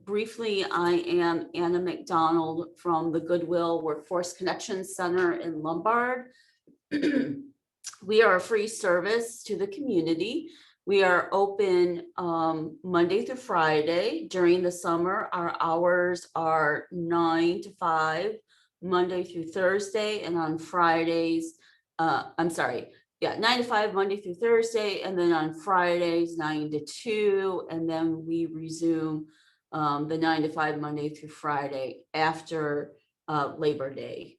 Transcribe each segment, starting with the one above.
briefly, I am Anna McDonald from the Goodwill Workforce Connection Center in Lombard. We are a free service to the community. We are open Monday through Friday. During the summer, our hours are 9 to 5, Monday through Thursday, and on Fridays, 9 to 5, Monday through Thursday, and then on Fridays, 9 to 2, and then we resume the 9 to 5, Monday through Friday after Labor Day.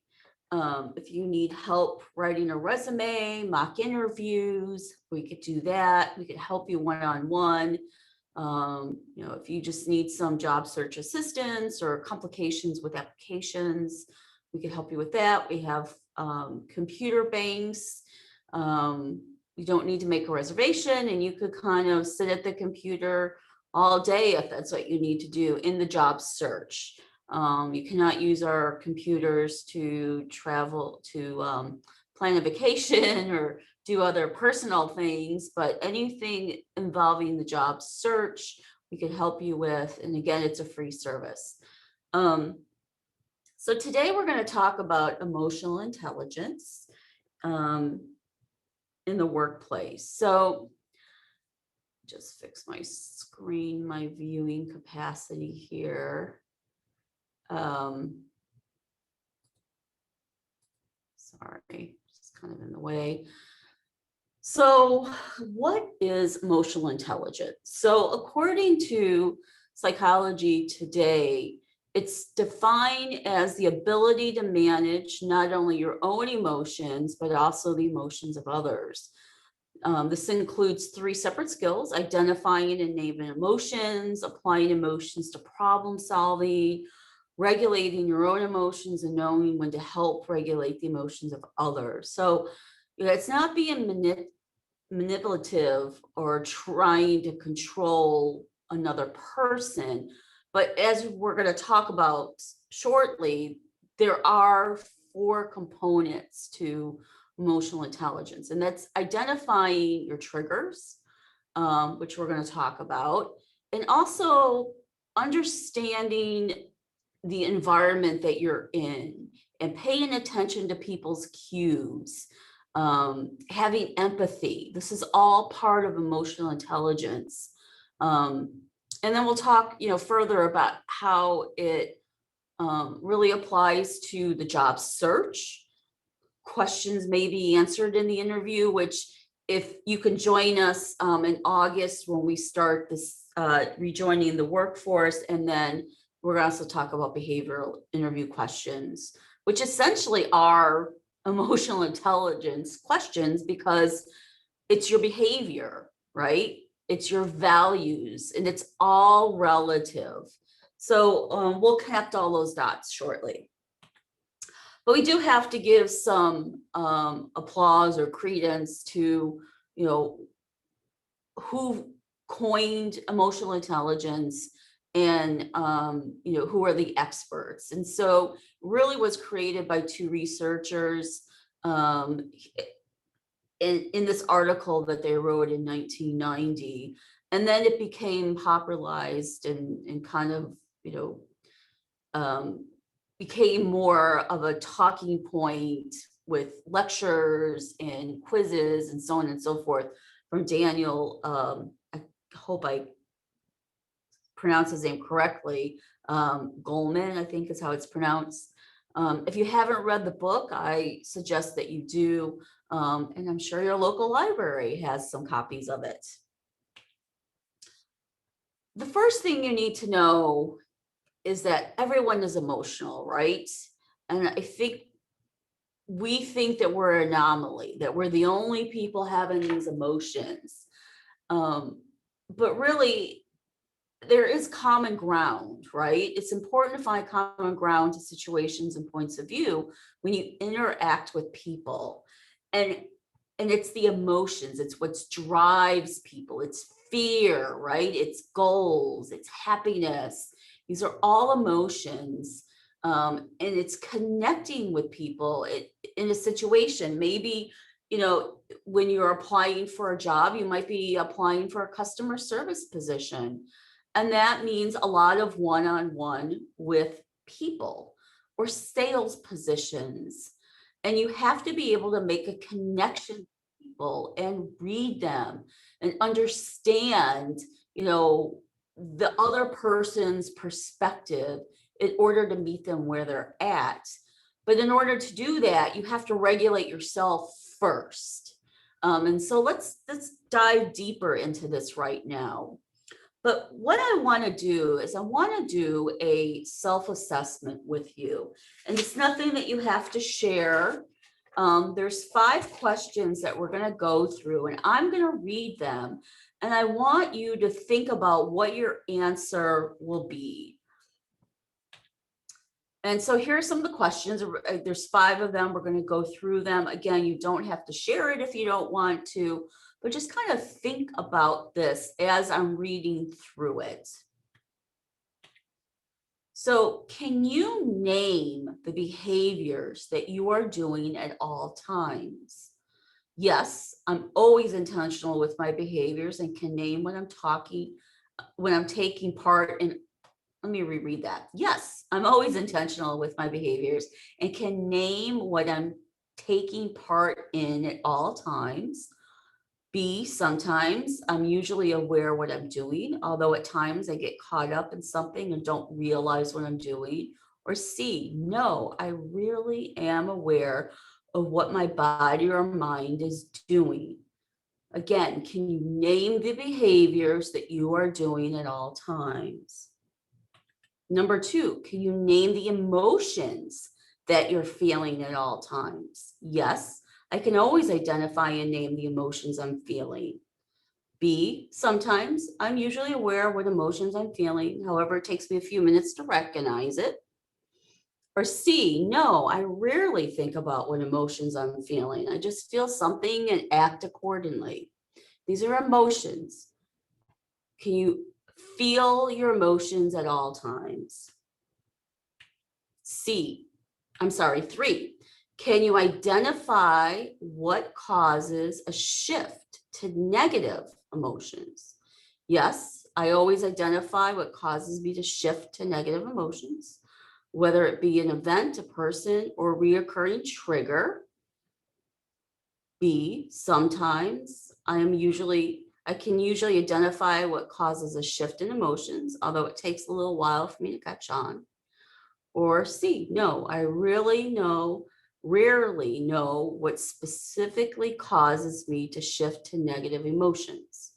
If you need help writing a resume, mock interviews, we could do that. We could help you one-on-one. If you just need some job search assistance or complications with applications, we could help you with that. We have computer banks. You don't need to make a reservation, and you could kind of sit at the computer all day if that's what you need to do in the job search. You cannot use our computers to travel, to plan a vacation or do other personal things, but anything involving the job search, we can help you with. And again, it's a free service. So today we're going to talk about emotional intelligence in the workplace. So just fix my screen, my viewing capacity here. Sorry, just kind of in the way. So what is emotional intelligence? So according to Psychology Today, it's defined as the ability to manage not only your own emotions, but also the emotions of others. This includes 3 separate skills: identifying and naming emotions, applying emotions to problem solving, regulating your own emotions, and knowing when to help regulate the emotions of others. So it's not being manipulative or trying to control another person. But as we're going to talk about shortly, there are 4 components to emotional intelligence, and that's identifying your triggers, which we're going to talk about, and also understanding the environment that you're in and paying attention to people's cues, having empathy. This is all part of emotional intelligence. And then we'll talk, further about how it really applies to the job search. Questions may be answered in the interview, which if you can join us in August when we start this rejoining the workforce, and then we're going to also talk about behavioral interview questions, which essentially are emotional intelligence questions because it's your behavior, right? It's your values, and it's all relative. So we'll connect all those dots shortly. But we do have to give some applause or credence to, who coined emotional intelligence and, who are the experts. And so really was created by 2 researchers in this article that they wrote in 1990. And then it became popularized and kind of, became more of a talking point with lectures and quizzes and so on and so forth from Daniel, I hope I pronounce his name correctly, Goleman, I think is how it's pronounced. If you haven't read the book, I suggest that you do, and I'm sure your local library has some copies of it. The first thing you need to know is that everyone is emotional, right? And I think we think that we're an anomaly, that we're the only people having these emotions. But really, there is common ground, right? It's important to find common ground to situations and points of view when you interact with people. And it's the emotions, it's what drives people. It's fear, right? It's goals, it's happiness. These are all emotions. And it's connecting with people in a situation. Maybe, when you're applying for a job, you might be applying for a customer service position. And that means a lot of one-on-one with people or sales positions. And you have to be able to make a connection with people and read them and understand, the other person's perspective in order to meet them where they're at. But in order to do that, you have to regulate yourself first. And so let's dive deeper into this right now. But what I want to do is I want to do a self-assessment with you. And it's nothing that you have to share. There's 5 questions that we're going to go through, and I'm going to read them. And I want you to think about what your answer will be. And so here's some of the questions. There's 5 of them. We're going to go through them. Again, you don't have to share it if you don't want to, but just kind of think about this as I'm reading through it. So can you name the behaviors that you are doing at all times? Yes, I'm always intentional with my behaviors and can name when I'm taking part in. Let me reread that. Yes, I'm always intentional with my behaviors and can name what I'm taking part in at all times. B, sometimes I'm usually aware what I'm doing, although at times I get caught up in something and don't realize what I'm doing. Or C, no, I really am aware of what my body or mind is doing. Again, can you name the behaviors that you are doing at all times? Number 2, can you name the emotions that you're feeling at all times? Yes, I can always identify and name the emotions I'm feeling. B, sometimes I'm usually aware of what emotions I'm feeling. However, it takes me a few minutes to recognize it. Or C, no, I rarely think about what emotions I'm feeling. I just feel something and act accordingly. These are emotions. Can you feel your emotions at all times? 3, can you identify what causes a shift to negative emotions? Yes, I always identify what causes me to shift to negative emotions, whether it be an event, a person, or reoccurring trigger. B, sometimes I can usually identify what causes a shift in emotions, although it takes a little while for me to catch on. Or C, no, I rarely know what specifically causes me to shift to negative emotions.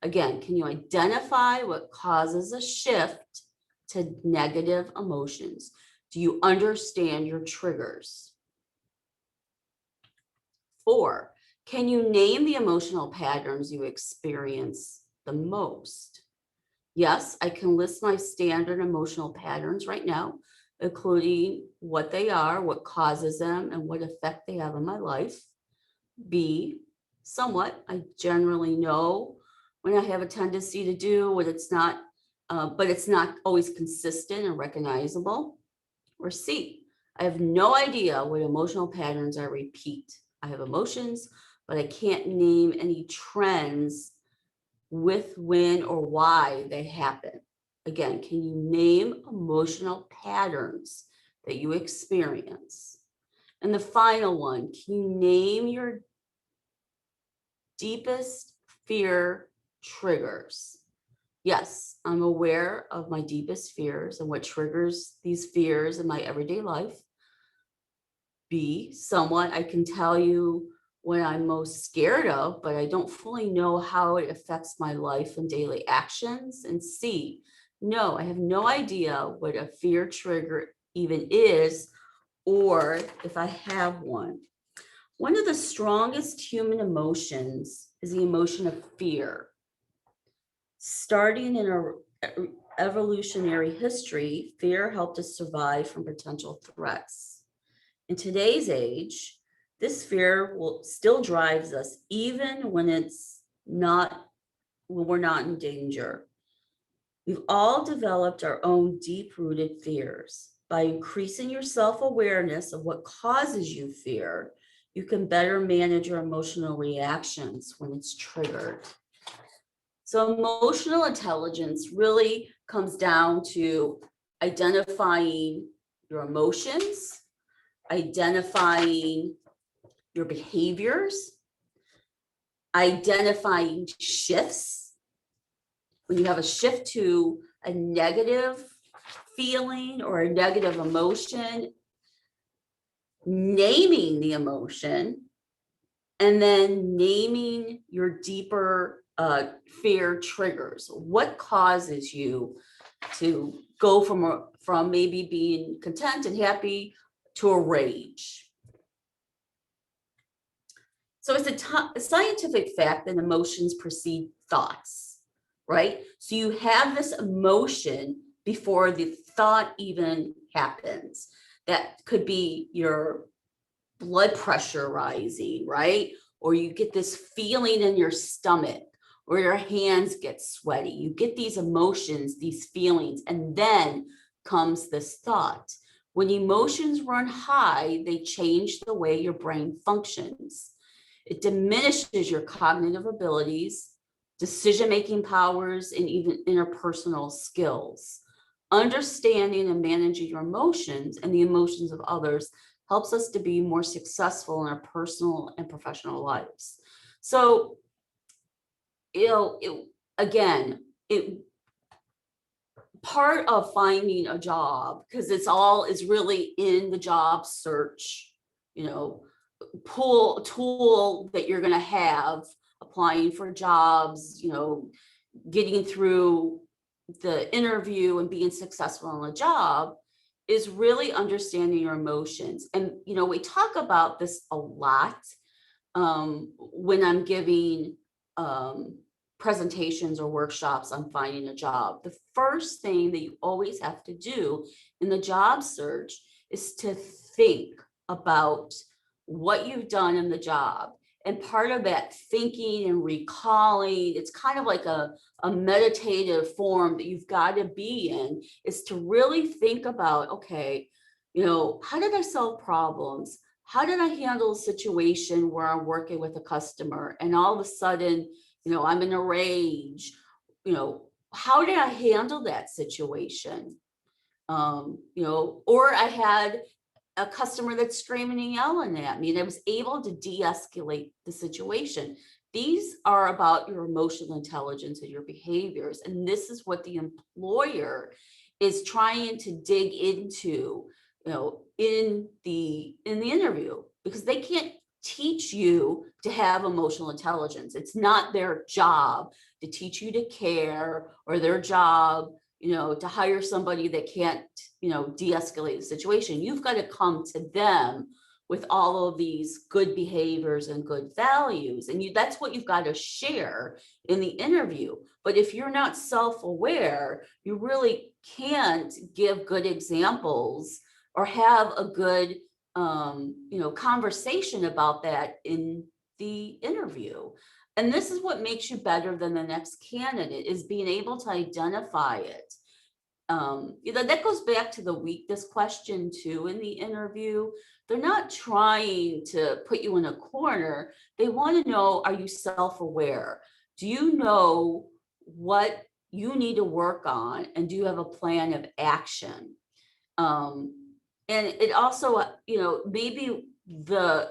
Again, can you identify what causes a shift to negative emotions? Do you understand your triggers? 4, can you name the emotional patterns you experience the most? Yes, I can list my standard emotional patterns right now, including what they are, what causes them, and what effect they have on my life. B, somewhat, I generally know when I have a tendency to do what it's not, but it's not always consistent and recognizable. Or C, I have no idea what emotional patterns I repeat. I have emotions, but I can't name any trends with, when, or why they happen. Again, can you name emotional patterns that you experience? And the final one, can you name your deepest fear triggers? Yes, I'm aware of my deepest fears and what triggers these fears in my everyday life. B, somewhat, I can tell you what I'm most scared of, but I don't fully know how it affects my life and daily actions. And C, no, I have no idea what a fear trigger even is, or if I have one. One of the strongest human emotions is the emotion of fear. Starting in our evolutionary history, fear helped us survive from potential threats. In today's age, this fear still drives us even when we're not in danger. We've all developed our own deep-rooted fears. By increasing your self-awareness of what causes you fear, you can better manage your emotional reactions when it's triggered. So emotional intelligence really comes down to identifying your emotions, identifying your behaviors, identifying shifts. When you have a shift to a negative feeling or a negative emotion, naming the emotion, and then naming your deeper fear triggers. What causes you to go from maybe being content and happy to a rage? So it's a scientific fact that emotions precede thoughts, right? So you have this emotion before the thought even happens. That could be your blood pressure rising, right? Or you get this feeling in your stomach, or your hands get sweaty. You get these emotions, these feelings, and then comes this thought. When emotions run high, they change the way your brain functions. It diminishes your cognitive abilities, decision-making powers, and even interpersonal skills. Understanding and managing your emotions and the emotions of others helps us to be more successful in our personal and professional lives. So, again, part of finding a job, because it's all is really in the job search, tool that you're going to have applying for jobs, getting through the interview and being successful on a job, is really understanding your emotions. And, we talk about this a lot when I'm giving presentations or workshops on finding a job. The first thing that you always have to do in the job search is to think about what you've done in the job. And part of that thinking and recalling, it's kind of like a meditative form that you've got to be in, is to really think about, okay, how did I solve problems? How did I handle a situation where I'm working with a customer and all of a sudden, I'm in a rage? How did I handle that situation? Or I had a customer that's screaming and yelling at me, and I was able to de-escalate the situation. These are about your emotional intelligence and your behaviors. And this is what the employer is trying to dig into, in the interview, because they can't teach you to have emotional intelligence. It's not their job to teach you to care, or their job to hire somebody that can't, de-escalate the situation. You've got to come to them with all of these good behaviors and good values. And that's what you've got to share in the interview. But if you're not self-aware, you really can't give good examples or have a good, conversation about that in the interview. And this is what makes you better than the next candidate, is being able to identify it. That goes back to the weakness question too in the interview. They're not trying to put you in a corner. They want to know, are you self-aware? Do you know what you need to work on? And do you have a plan of action? And it also, maybe the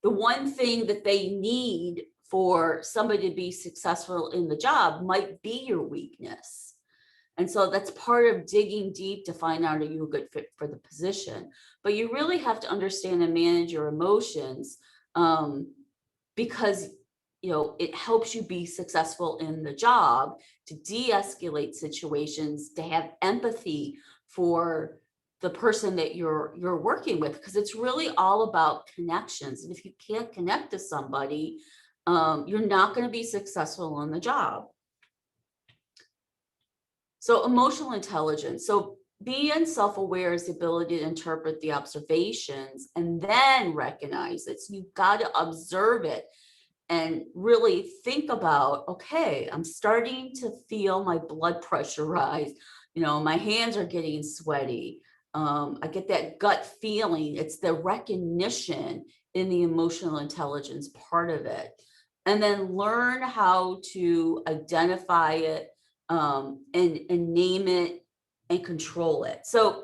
one thing that they need for somebody to be successful in the job might be your weakness. And so that's part of digging deep to find out, are you a good fit for the position? But you really have to understand and manage your emotions, because it helps you be successful in the job, to de-escalate situations, to have empathy for the person that you're working with, because it's really all about connections. And if you can't connect to somebody, you're not going to be successful on the job. So emotional intelligence. So being self-aware is the ability to interpret the observations and then recognize it. So you've got to observe it and really think about, okay, I'm starting to feel my blood pressure rise. My hands are getting sweaty. I get that gut feeling. It's the recognition in the emotional intelligence part of it. and then learn how to identify it, and name it and control it. So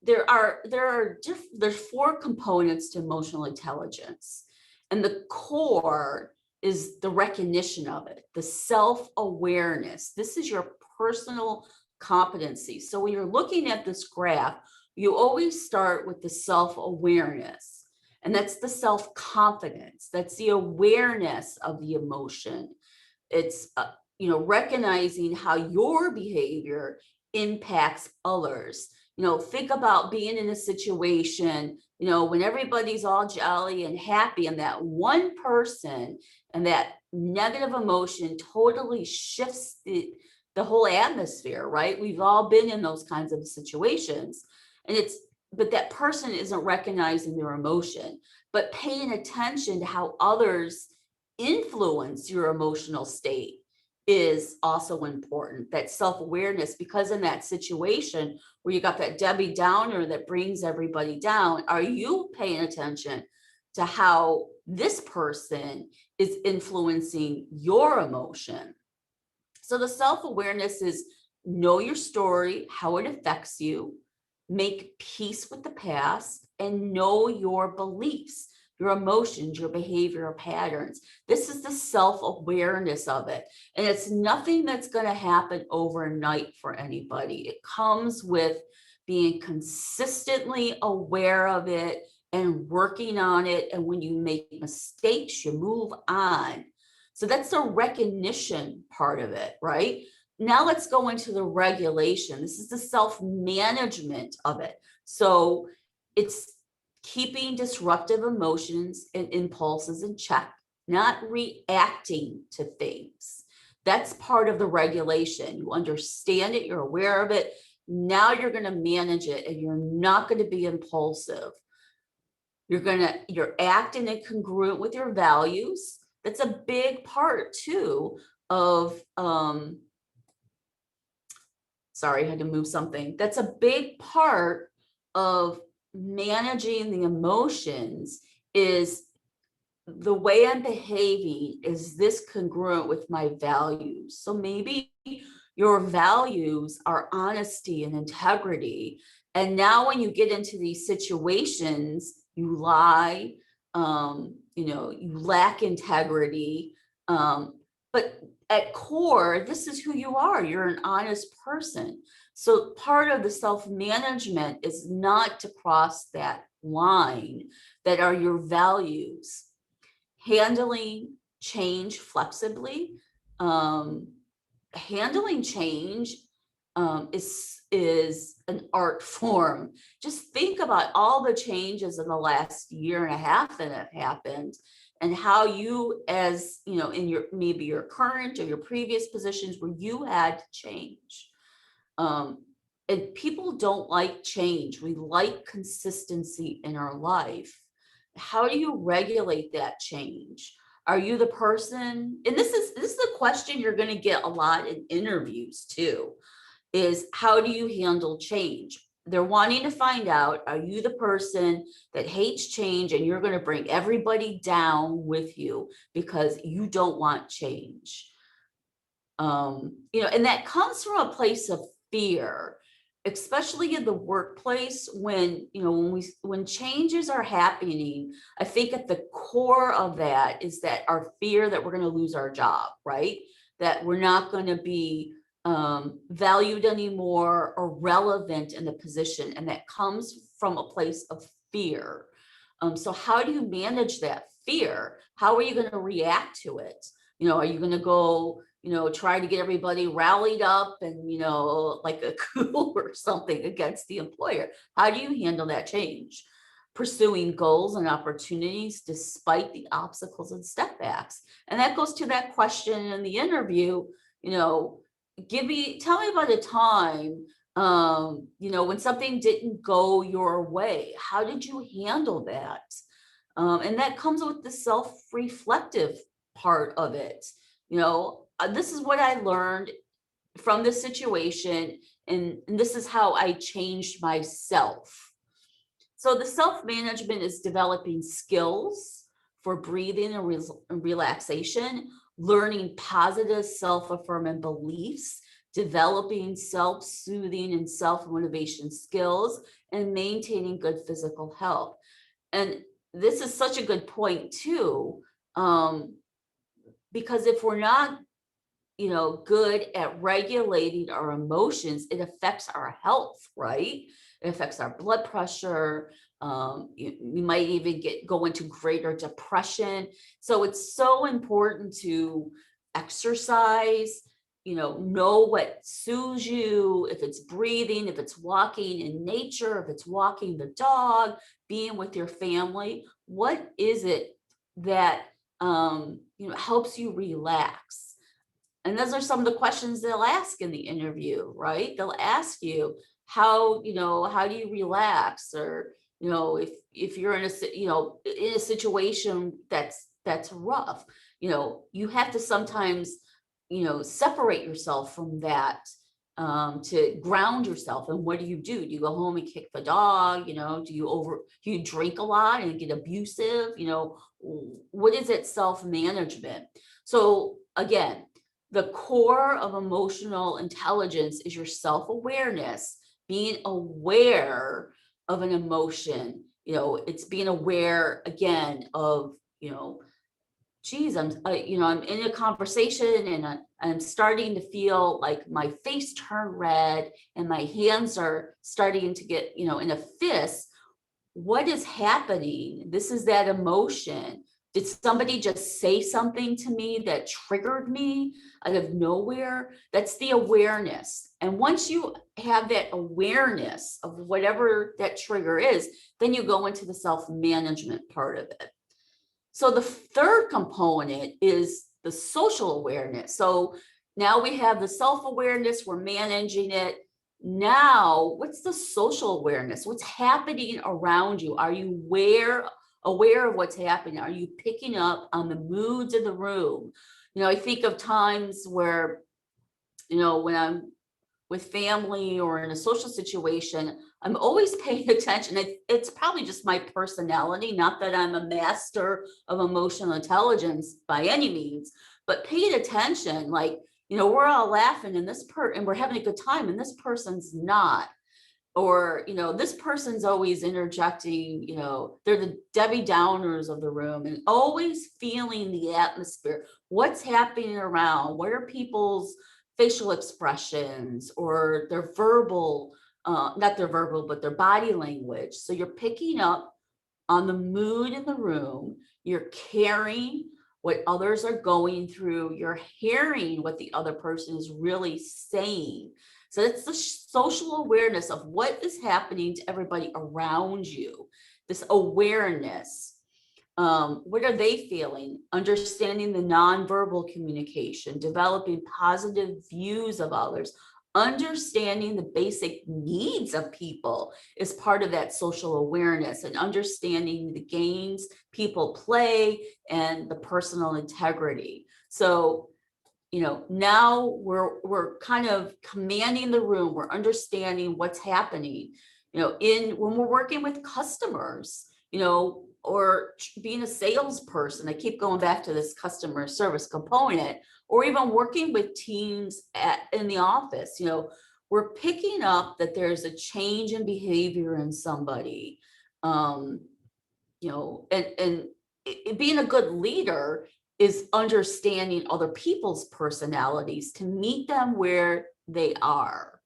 there's 4 components to emotional intelligence, and the core is the recognition of it, the self-awareness. This is your personal competency. So when you're looking at this graph, you always start with the self-awareness, and that's the self-confidence. That's the awareness of the emotion. It's recognizing how your behavior impacts others. Think about being in a situation, when everybody's all jolly and happy, and that one person and that negative emotion totally shifts the whole atmosphere, right? We've all been in those kinds of situations. But that person isn't recognizing their emotion, but paying attention to how others influence your emotional state is also important. That self-awareness, because in that situation where you got that Debbie Downer that brings everybody down, are you paying attention to how this person is influencing your emotion? So the self-awareness is know your story, how it affects you, make peace with the past, and know your beliefs, your emotions, your behavioral patterns. This is the self-awareness of it. And it's nothing that's going to happen overnight for anybody. It comes with being consistently aware of it and working on it. And when you make mistakes, you move on. So that's the recognition part of it, right? Now let's go into the regulation. This is the self-management of it. So it's keeping disruptive emotions and impulses in check, not reacting to things. That's part of the regulation. You understand it, you're aware of it. Now you're going to manage it, and you're not going to be impulsive. You're acting and congruent with your values. That's a big part too of, sorry, I had to move something. That's a big part of managing the emotions, is the way I'm behaving, is this congruent with my values? So maybe your values are honesty and integrity. And now when you get into these situations, you lie, you lack integrity. But at core, this is who you are. You're an honest person. So part of the self-management is not to cross that line that are your values. Handling change flexibly. Handling change is an art form. Just think about all the changes in the last year and a half that have happened, and how you, as in maybe your current or your previous positions where you had to change. And people don't like change. We like consistency in our life. How do you regulate that change? Are you the person, and this is the question you're going to get a lot in interviews too, is how do you handle change? They're wanting to find out, are you the person that hates change and you're going to bring everybody down with you because you don't want change? And that comes from a place of fear, especially in the workplace, when changes are happening. I think at the core of that is that our fear that we're going to lose our job, right? That we're not going to be valued anymore or relevant in the position. And that comes from a place of fear. So how do you manage that fear? How are you going to react to it? Are you going to go, try to get everybody rallied up and, like a coup or something against the employer? How do you handle that change? Pursuing goals and opportunities despite the obstacles and setbacks. And that goes to that question in the interview, tell me about a time, when something didn't go your way. How did you handle that? And that comes with the self-reflective part of it. This is what I learned from this situation, and this is how I changed myself. So the self-management is developing skills for breathing and relaxation, learning positive self-affirming beliefs, developing self-soothing and self-motivation skills, and maintaining good physical health. And this is such a good point too, because if we're not, good at regulating our emotions, it affects our health, right? It affects our blood pressure. You might even go into greater depression. So it's so important to exercise, know what soothes you, if it's breathing, if it's walking in nature, if it's walking the dog, being with your family. What is it that helps you relax? And those are some of the questions they'll ask in the interview, right? They'll ask you how do you relax? Or, if you're in a situation that's rough, you have to sometimes, separate yourself from that, to ground yourself. And what do? Do you go home and kick the dog? Do you drink a lot and get abusive? What is it? Self-management. So again, the core of emotional intelligence is your self-awareness, being aware of an emotion. It's being aware again of, geez, I'm in a conversation and I'm starting to feel like my face turn red and my hands are starting to get, in a fist. What is happening? This is that emotion. Did somebody just say something to me that triggered me out of nowhere? That's the awareness. And once you have that awareness of whatever that trigger is, then you go into the self-management part of it. So the third component is the social awareness. So now we have the self-awareness, we're managing it. Now, what's the social awareness? What's happening around you? Are you aware of what's happening? Are you picking up on the moods of the room? I think of times where, when I'm with family or in a social situation, I'm always paying attention. It's probably just my personality, not that I'm a master of emotional intelligence by any means, but paying attention, like, we're all laughing and and we're having a good time and this person's not. Or, this person's always interjecting, they're the Debbie Downers of the room, and always feeling the atmosphere. What's happening around? What are people's facial expressions or their verbal, not their verbal, but their body language? So you're picking up on the mood in the room. You're caring what others are going through. You're hearing what the other person is really saying. So it's the social awareness of what is happening to everybody around you, this awareness. What are they feeling? Understanding the nonverbal communication, developing positive views of others, understanding the basic needs of people is part of that social awareness, and understanding the games people play and the personal integrity. So now we're kind of commanding the room. We're understanding what's happening, when we're working with customers, or being a salesperson. I keep going back to this customer service component, or even working with teams in the office. We're picking up that there's a change in behavior in somebody, and being a good leader is understanding other people's personalities to meet them where they are.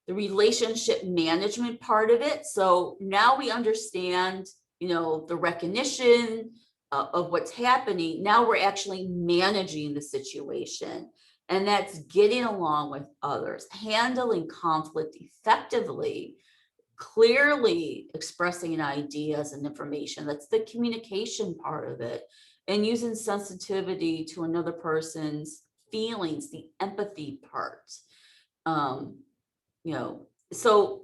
The relationship management part of it. So now we understand, the recognition of what's happening. Now we're actually managing the situation. And that's getting along with others, handling conflict effectively, clearly expressing ideas and information. That's the communication part of it. And using sensitivity to another person's feelings, the empathy part. So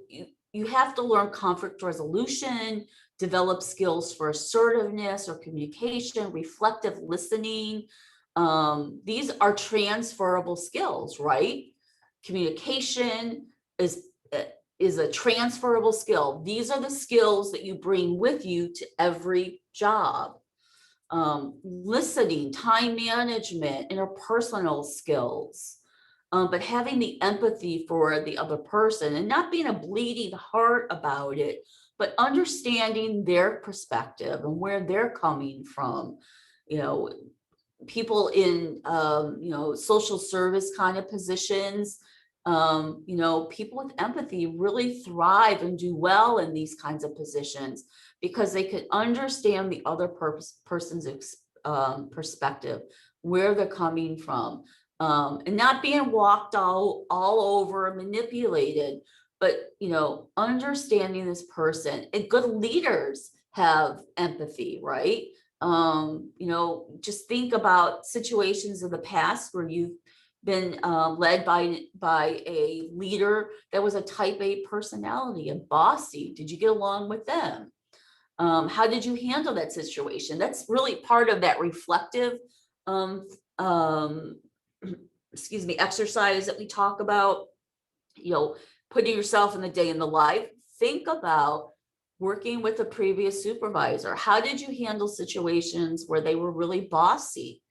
you have to learn conflict resolution, develop skills for assertiveness or communication, reflective listening. These are transferable skills, right? Communication is a transferable skill. These are the skills that you bring with you to every job. listening, time management, interpersonal skills, but having the empathy for the other person and not being a bleeding heart about it, but understanding their perspective and where they're coming from. You know, people in, social service kind of positions, people with empathy really thrive and do well in these kinds of positions because they can understand the other person's perspective, where they're coming from, and not being walked all over, manipulated, but, understanding this person. And good leaders have empathy, right? Just think about situations of the past where you've been led by a leader that was a type A personality and bossy. Did you get along with them? How did you handle that situation? That's really part of that reflective exercise that we talk about, putting yourself in the day in the life. Think about working with a previous supervisor. How did you handle situations where they were really bossy?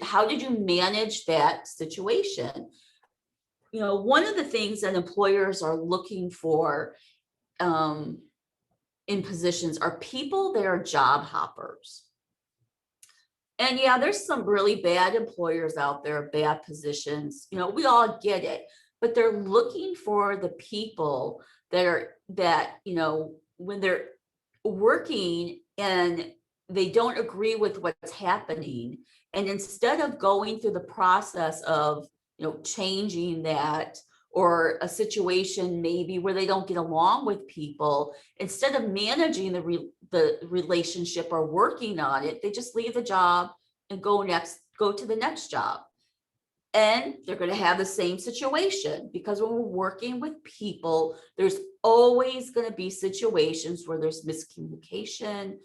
How did you manage that situation? One of the things that employers are looking for in positions are people that are job hoppers. And yeah, there's some really bad employers out there, bad positions, we all get it, but they're looking for the people that when they're working and they don't agree with what's happening, and instead of going through the process of, changing that, or a situation maybe where they don't get along with people, instead of managing the relationship or working on it, they just leave the job and go to the next job. And they're going to have the same situation, because when we're working with people, there's always going to be situations where there's miscommunication,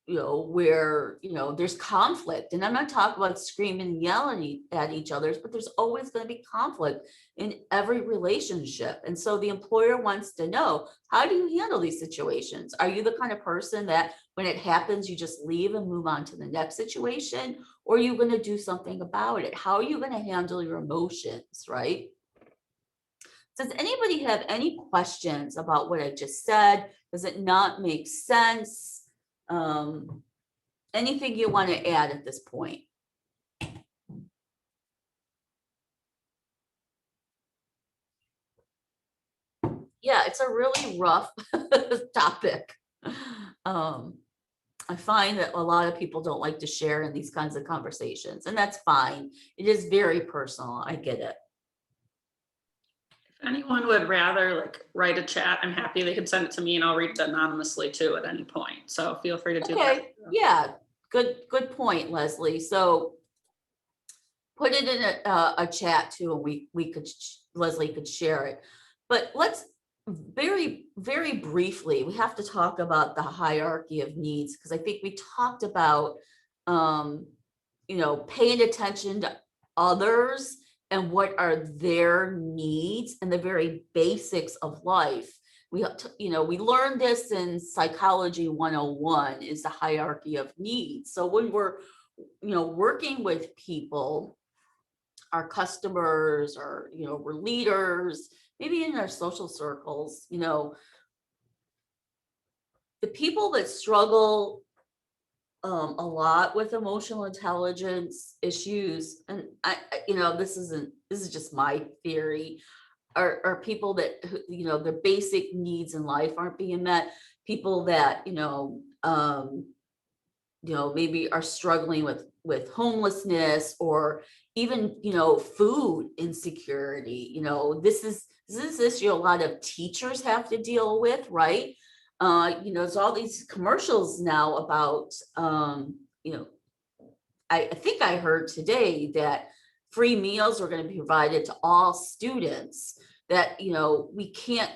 where, there's conflict. And I'm not talking about screaming and yelling at each other, but there's always going to be conflict in every relationship. And so the employer wants to know, how do you handle these situations? Are you the kind of person that when it happens, you just leave and move on to the next situation? Or are you going to do something about it? How are you going to handle your emotions, right? Does anybody have any questions about what I just said? Does it not make sense? Anything you want to add at this point? Yeah, it's a really rough topic. I find that a lot of people don't like to share in these kinds of conversations, and that's fine. It is very personal. I get it. If anyone would rather write a chat, I'm happy. They can send it to me and I'll read it anonymously too at any point. So feel free to do that. Okay, yeah, good point, Leslie. So put it in a chat too, and we could, Leslie could share it. But let's very, very briefly, we have to talk about the hierarchy of needs, because I think we talked about, paying attention to others and what are their needs and the very basics of life. We learned this in Psychology 101, is the hierarchy of needs. So when we're, working with people, our customers, or, we're leaders, maybe in our social circles, the people that struggle a lot with emotional intelligence issues, and this is just my theory, are people that, their basic needs in life aren't being met. People that, maybe are struggling with homelessness, or even, food insecurity. This is this issue a lot of teachers have to deal with, right? There's all these commercials now about, I think I heard today that free meals are going to be provided to all students, that, we can't,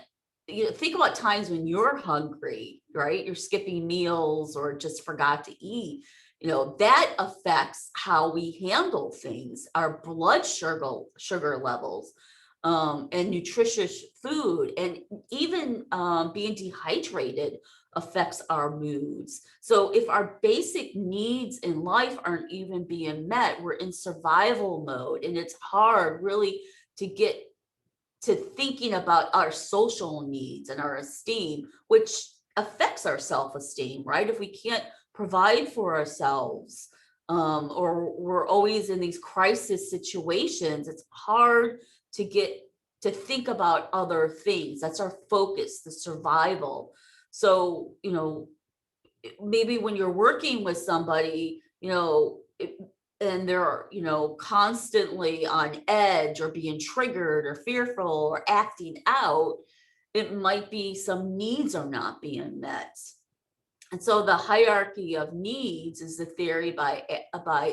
think about times when you're hungry, right? You're skipping meals or just forgot to eat. That affects how we handle things, our blood sugar levels. and nutritious food, and even being dehydrated affects our moods. So if our basic needs in life aren't even being met, we're in survival mode, and it's hard really to get to thinking about our social needs and our esteem, which affects our self-esteem, right? If we can't provide for ourselves, or we're always in these crisis situations, it's hard to get to think about other things. That's our focus, the survival. So, maybe when you're working with somebody, and they're, constantly on edge or being triggered or fearful or acting out, it might be some needs are not being met. And so the hierarchy of needs is the theory by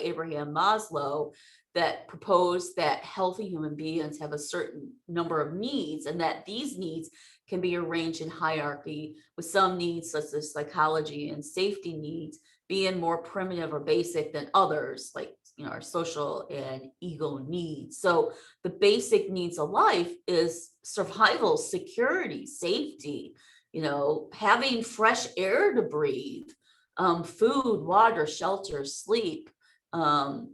Abraham Maslow that proposed that healthy human beings have a certain number of needs, and that these needs can be arranged in hierarchy, with some needs, such as psychology and safety needs, being more primitive or basic than others, like our social and ego needs. So the basic needs of life is survival, security, safety, having fresh air to breathe, food, water, shelter, sleep, and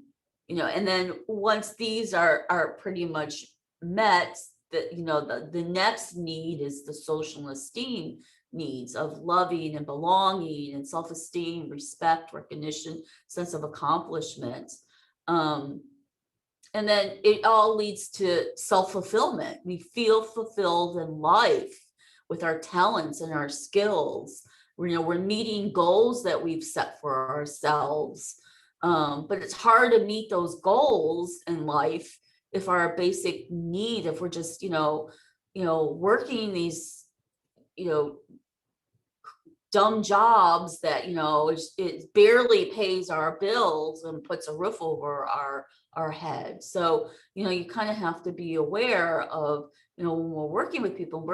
then once these are pretty much met, the next need is the social esteem needs of loving and belonging and self-esteem, respect, recognition, sense of accomplishment. And then it all leads to self-fulfillment. We feel fulfilled in life with our talents and our skills. We're meeting goals that we've set for ourselves. But it's hard to meet those goals in life if our basic need, if we're just, working these, dumb jobs that, it barely pays our bills and puts a roof over our head. So, you kind of have to be aware of, when we're working with people,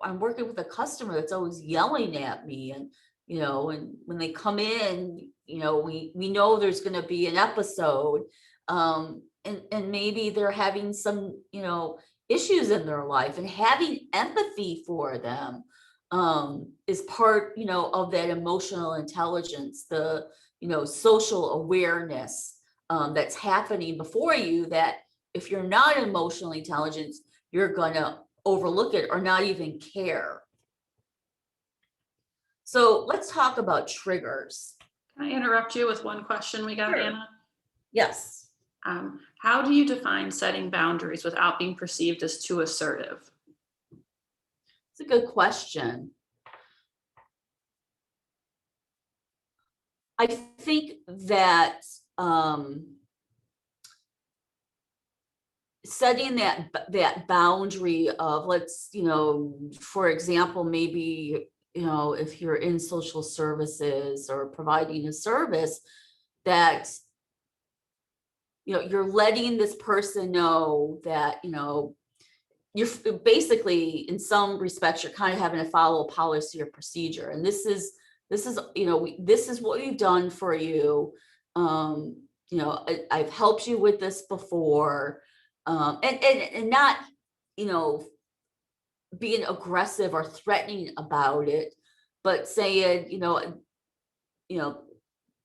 I'm working with a customer that's always yelling at me, and, and when they come in, we know there's going to be an episode, and maybe they're having some, issues in their life, and having empathy for them is part, of that emotional intelligence, the, social awareness that's happening before you, that if you're not emotionally intelligent, you're going to overlook it or not even care. So let's talk about triggers. Can I interrupt you with one question we got, Sure. Anna? Yes. How do you define setting boundaries without being perceived as too assertive? It's a good question. I think that setting that boundary of, let's, for example, maybe, if you're in social services or providing a service, that, you're letting this person know that, you're basically, in some respects, you're kind of having to follow a policy or procedure. And this is, this is what we've done for you. I've helped you with this before. And not, being aggressive or threatening about it, but saying,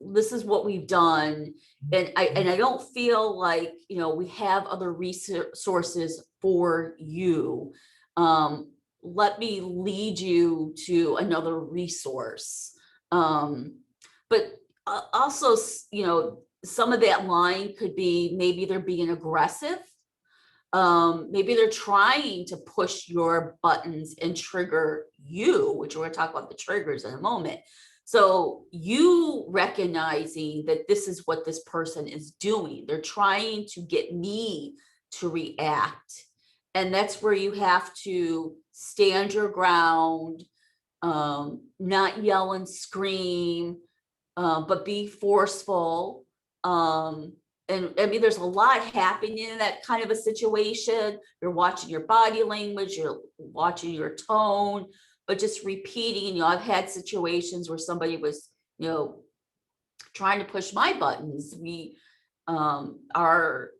this is what we've done, and I don't feel like, we have other resources for you. Let me lead you to another resource. But also, some of that line could be, maybe they're being aggressive. Maybe they're trying to push your buttons and trigger you, which we're going to talk about the triggers in a moment. So you recognizing that this is what this person is doing. They're trying to get me to react. And that's where you have to stand your ground, not yell and scream, but be forceful. And I mean, there's a lot happening in that kind of a situation. You're watching your body language, you're watching your tone, but just repeating, I've had situations where somebody was, trying to push my buttons. We, our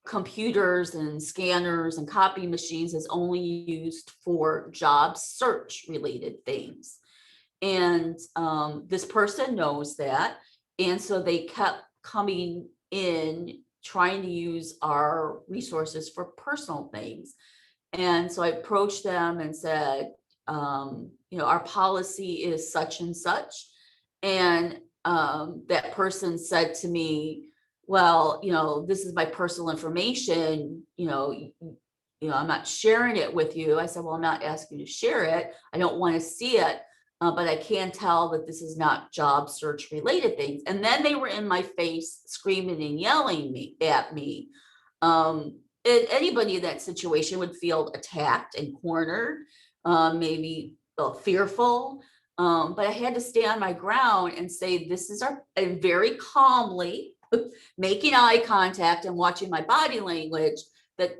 computers and scanners and copy machines is only used for job search related things. And this person knows that. And so they kept coming in trying to use our resources for personal things. And so I approached them and said, our policy is such and such. And that person said to me, well, this is my personal information, I'm not sharing it with you. I said, well, I'm not asking you to share it. I don't want to see it. But I can tell that this is not job search related things. And then they were in my face screaming and yelling at me. And anybody in that situation would feel attacked and cornered, maybe fearful. But I had to stay on my ground and say, and very calmly making eye contact and watching my body language, that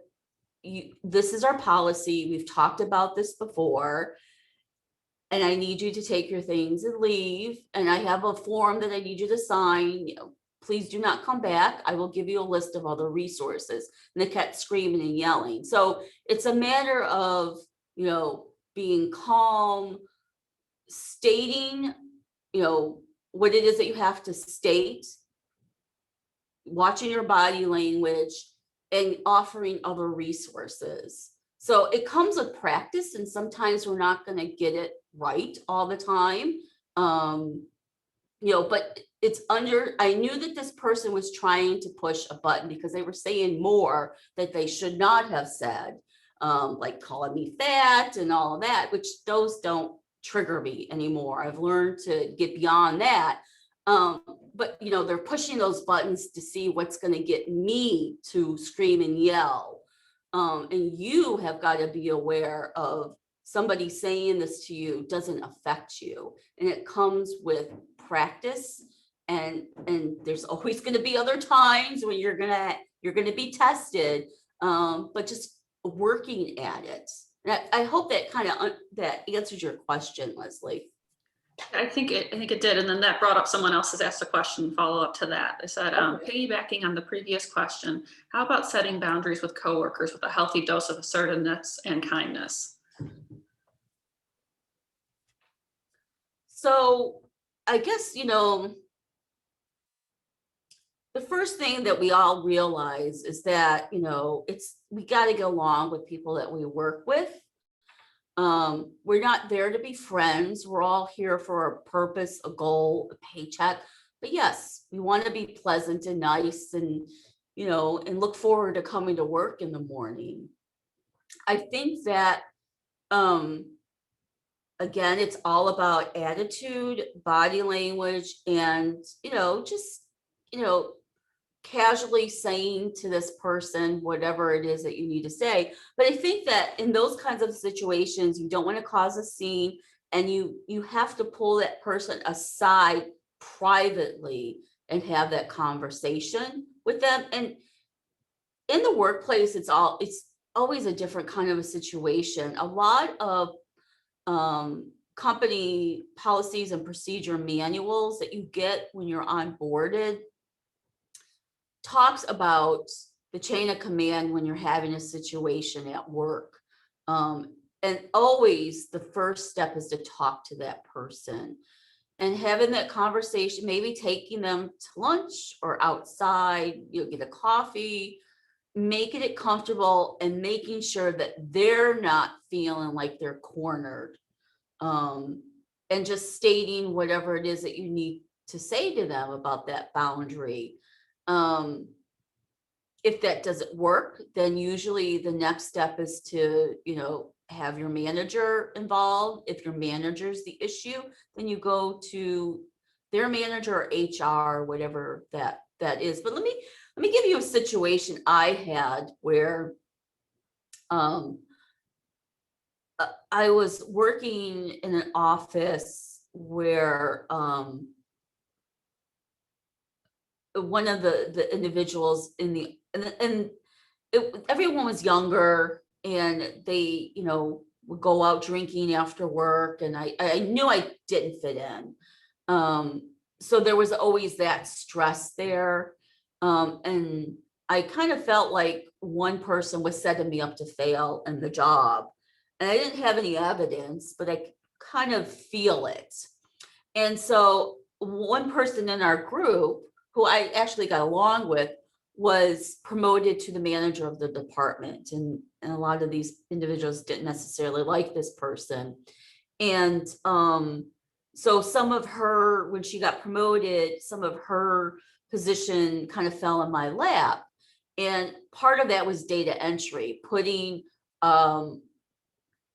this is our policy. We've talked about this before. And I need you to take your things and leave. And I have a form that I need you to sign. Please do not come back. I will give you a list of other resources. And they kept screaming and yelling. So it's a matter of, being calm, stating, what it is that you have to state, watching your body language, and offering other resources. So it comes with practice, and sometimes we're not going to get it right all the time. But I knew that this person was trying to push a button because they were saying more that they should not have said, like calling me fat and all of that, which those don't trigger me anymore. I've learned to get beyond that. But they're pushing those buttons to see what's going to get me to scream and yell. And you have got to be aware of somebody saying this to you doesn't affect you. And it comes with practice. And there's always going to be other times when you're going to be tested, but just working at it. And I hope that that answers your question, Leslie. I think it did. And then that brought up, someone else has asked a question follow up to that. They said, piggybacking on the previous question, how about setting boundaries with coworkers with a healthy dose of assertiveness and kindness? So I guess, the first thing that we all realize is that, we got to get along with people that we work with. We're not there to be friends. We're all here for a purpose, a goal, a paycheck. But yes, we want to be pleasant and nice and, and look forward to coming to work in the morning. I think that, again, it's all about attitude, body language, and, just, casually saying to this person whatever it is that you need to say. But I think that in those kinds of situations, you don't want to cause a scene, and you have to pull that person aside privately and have that conversation with them. And in the workplace, it's always a different kind of a situation. A lot of company policies and procedure manuals that you get when you're onboarded talks about the chain of command when you're having a situation at work. And always the first step is to talk to that person and having that conversation, maybe taking them to lunch or outside, get a coffee, making it comfortable and making sure that they're not feeling like they're cornered. And just stating whatever it is that you need to say to them about that boundary. If that doesn't work, then usually the next step is to, have your manager involved. If your manager's the issue, then you go to their manager or HR, whatever that is. But let me give you a situation I had where I was working in an office where one of the individuals everyone was younger, and they would go out drinking after work, and I knew I didn't fit in, so there was always that stress there, and I kind of felt like one person was setting me up to fail in the job. And I didn't have any evidence, but I kind of feel it. And so one person in our group who I actually got along with was promoted to the manager of the department. And a lot of these individuals didn't necessarily like this person. And so some of her, when she got promoted, some of her position kind of fell in my lap. And part of that was data entry, putting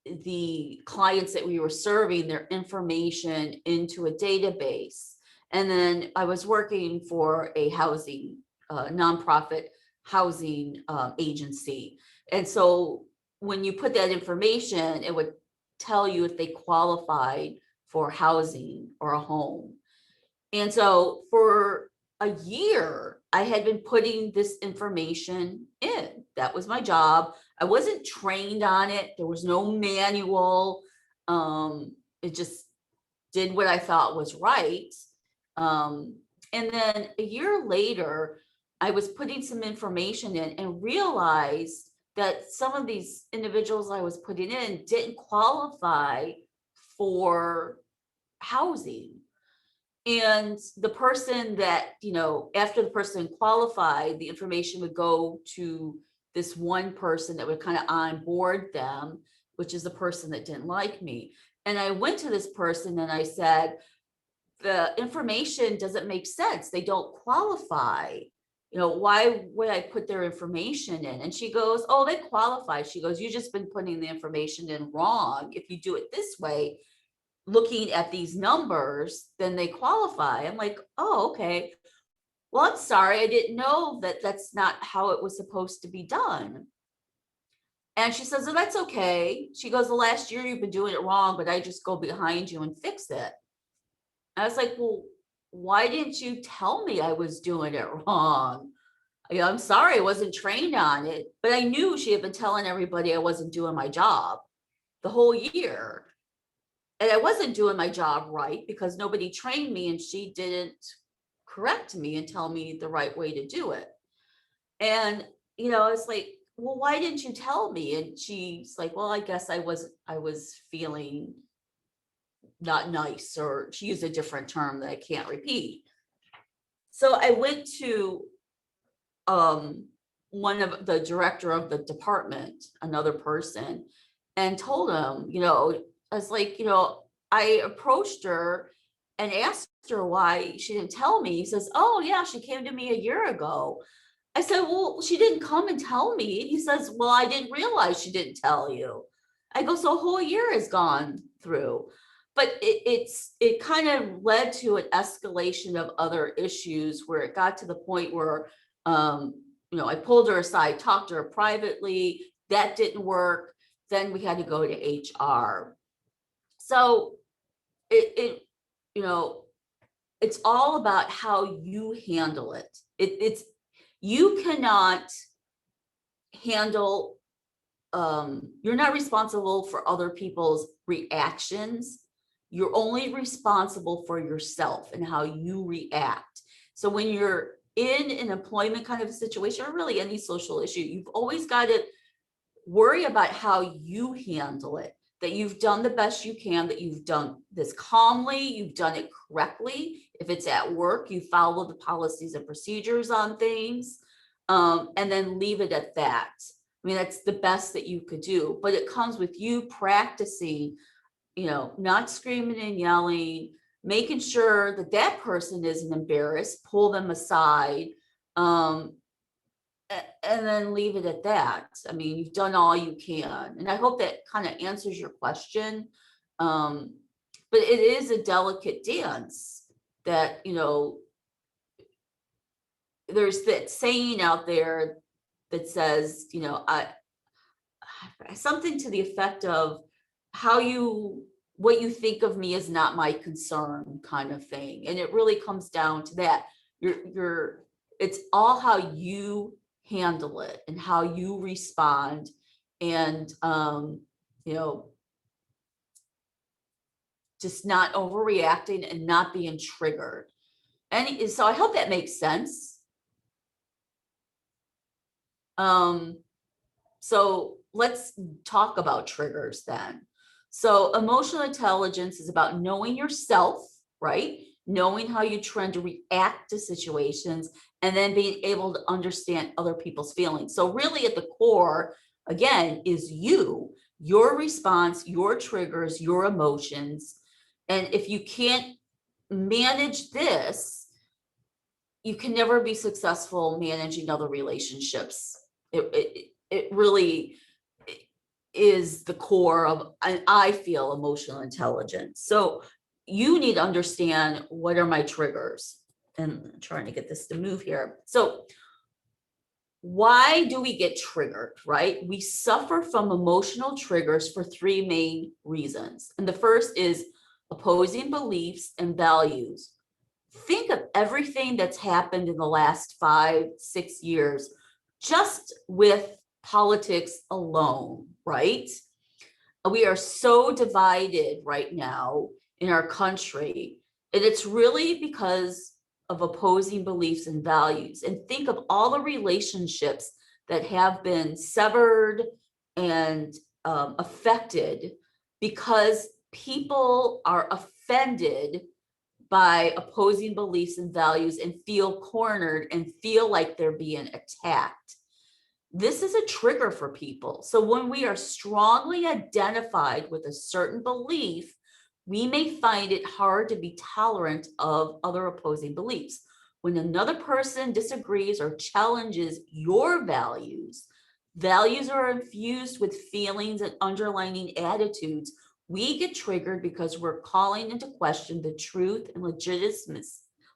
the clients that we were serving, their information into a database. And then I was working for a housing, nonprofit housing agency. And so when you put that information, it would tell you if they qualified for housing or a home. And so for a year, I had been putting this information in. That was my job. I wasn't trained on it. There was no manual. It just did what I thought was right. And then a year later, I was putting some information in and realized that some of these individuals I was putting in didn't qualify for housing. And the person that, after the person qualified, the information would go to this one person that would kind of onboard them, which is the person that didn't like me. And I went to this person and I said, the information doesn't make sense. They don't qualify. Why would I put their information in? And she goes, oh, they qualify. She goes, you just been putting the information in wrong. If you do it this way, looking at these numbers, then they qualify. I'm like, oh, okay. Well, I'm sorry. I didn't know that that's not how it was supposed to be done. And she says, oh, that's okay. She goes, the last year you've been doing it wrong, but I just go behind you and fix it. I was like, well, why didn't you tell me I was doing it wrong? I'm sorry, I wasn't trained on it, but I knew she had been telling everybody I wasn't doing my job the whole year. And I wasn't doing my job right because nobody trained me and she didn't correct me and tell me the right way to do it. And, I was like, well, why didn't you tell me? And she's like, well, I guess I was feeling not nice, or she used a different term that I can't repeat. So I went to one of the director of the department, another person, and told him, I was like, I approached her and asked her why she didn't tell me. He says, oh yeah, she came to me a year ago. I said, well, she didn't come and tell me. He says, well, I didn't realize she didn't tell you. I go, so a whole year has gone through. But it kind of led to an escalation of other issues where it got to the point where, I pulled her aside, talked to her privately. That didn't work. Then we had to go to HR. So it's all about how you handle it. You cannot handle, you're not responsible for other people's reactions. You're only responsible for yourself and how you react. So when you're in an employment kind of a situation, or really any social issue, you've always got to worry about how you handle it, that you've done the best you can, that you've done this calmly, you've done it correctly. If it's at work, you follow the policies and procedures on things, and then leave it at that. I mean, that's the best that you could do, but it comes with you practicing, not screaming and yelling, making sure that that person isn't embarrassed, pull them aside, and then leave it at that. I mean, you've done all you can. And I hope that kind of answers your question. But it is a delicate dance that, there's that saying out there that says, something to the effect of what you think of me is not my concern, kind of thing. And it really comes down to that. It's all how you handle it and how you respond, and just not overreacting and not being triggered. And so I hope that makes sense. So let's talk about triggers then. So emotional intelligence is about knowing yourself, right? Knowing how you trend to react to situations and then being able to understand other people's feelings. So really at the core, again, is your response, your triggers, your emotions. And if you can't manage this, you can never be successful managing other relationships. It really is the core of, I feel, emotional intelligence. So you need to understand, what are my triggers? And I'm trying to get this to move here. So why do we get triggered, right? We suffer from emotional triggers for three main reasons. And the first is opposing beliefs and values. Think of everything that's happened in the last 5-6 years, just with politics alone, right? We are so divided right now in our country, and it's really because of opposing beliefs and values. And think of all the relationships that have been severed and affected because people are offended by opposing beliefs and values and feel cornered and feel like they're being attacked. This is a trigger for people. So when we are strongly identified with a certain belief, we may find it hard to be tolerant of other opposing beliefs. When another person disagrees or challenges your values, values are infused with feelings and underlying attitudes. We get triggered because we're calling into question the truth and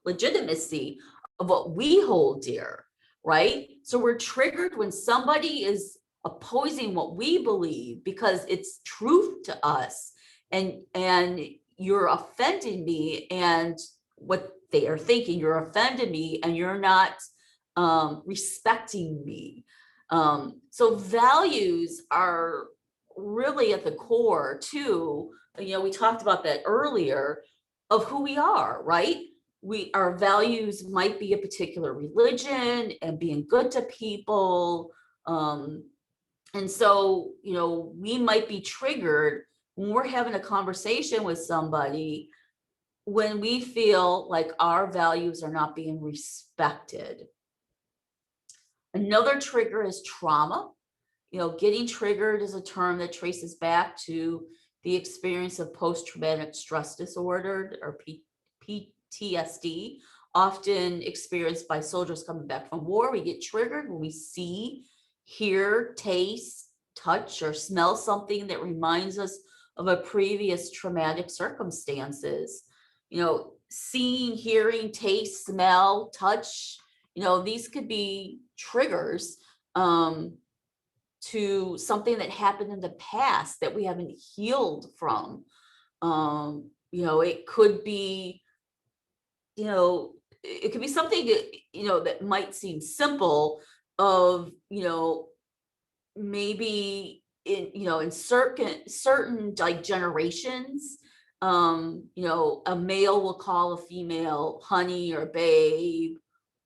legitimacy of what we hold dear, right? So we're triggered when somebody is opposing what we believe because it's truth to us, and you're offending me, and what they are thinking, you're offending me, and you're not respecting me. So values are really at the core too. We talked about that earlier, of who we are, right? Our values might be a particular religion and being good to people. And so, we might be triggered when we're having a conversation with somebody when we feel like our values are not being respected. Another trigger is trauma. Getting triggered is a term that traces back to the experience of post-traumatic stress disorder, or PTSD, often experienced by soldiers coming back from war. We get triggered when we see, hear, taste, touch, or smell something that reminds us of a previous traumatic circumstances. Seeing, hearing, taste, smell, touch, these could be triggers to something that happened in the past that we haven't healed from. It could be, it could be something that, that might seem simple, of, maybe in certain like generations, a male will call a female honey or babe,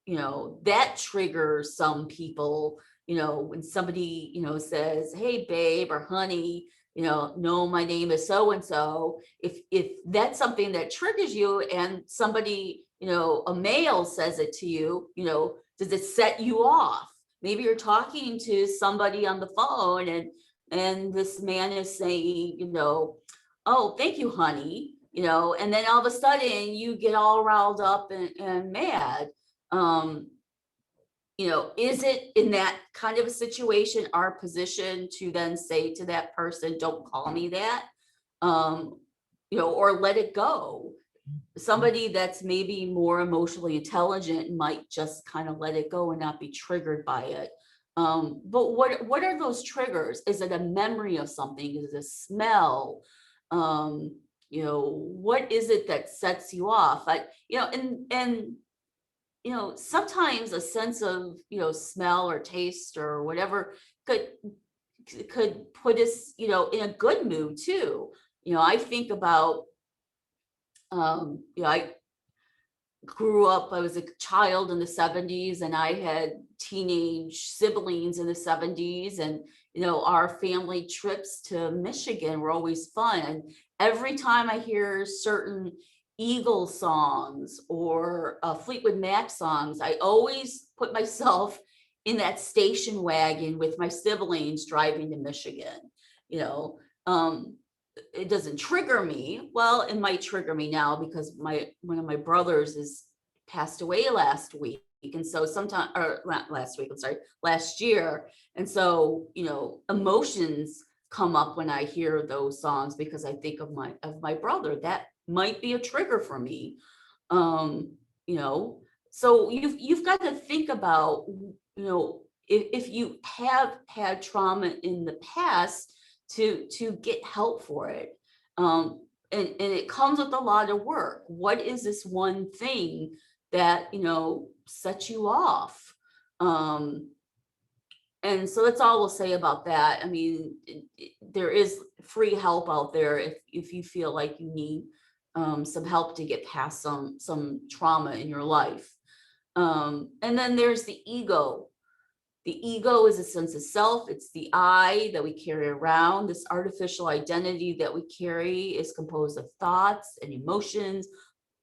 that triggers some people. When somebody, says, hey, babe, or honey, no, my name is so and so. If that's something that triggers you, and somebody, a male says it to you, does it set you off? Maybe you're talking to somebody on the phone, and this man is saying, oh, thank you, honey, and then all of a sudden you get all riled up and mad. Is it in that kind of a situation our position to then say to that person, don't call me that, or let it go? Somebody that's maybe more emotionally intelligent might just kind of let it go and not be triggered by it. But what are those triggers? Is it a memory of something? Is it a smell? What is it that sets you off? Sometimes a sense of, smell or taste or whatever could put us, in a good mood too. I think about, grew up, I was a child in the 70s, and I had teenage siblings in the 70s. And, our family trips to Michigan were always fun. And every time I hear certain Eagle songs or Fleetwood Mac songs, I always put myself in that station wagon with my siblings driving to Michigan. You know, it doesn't trigger me. Well, it might trigger me now because one of my brothers is passed away last week. And so sometime, or not last week, I'm sorry, last year. And so, emotions come up when I hear those songs because I think of my brother. That might be a trigger for me. Um, so you've got to think about, if you have had trauma in the past, to get help for it. And it comes with a lot of work. What is this one thing that, sets you off? And so that's all we'll say about that. I mean, there is free help out there if you feel like you need some help to get past some trauma in your life. And then there's the ego. The ego is a sense of self. It's the I that we carry around. This artificial identity that we carry is composed of thoughts and emotions.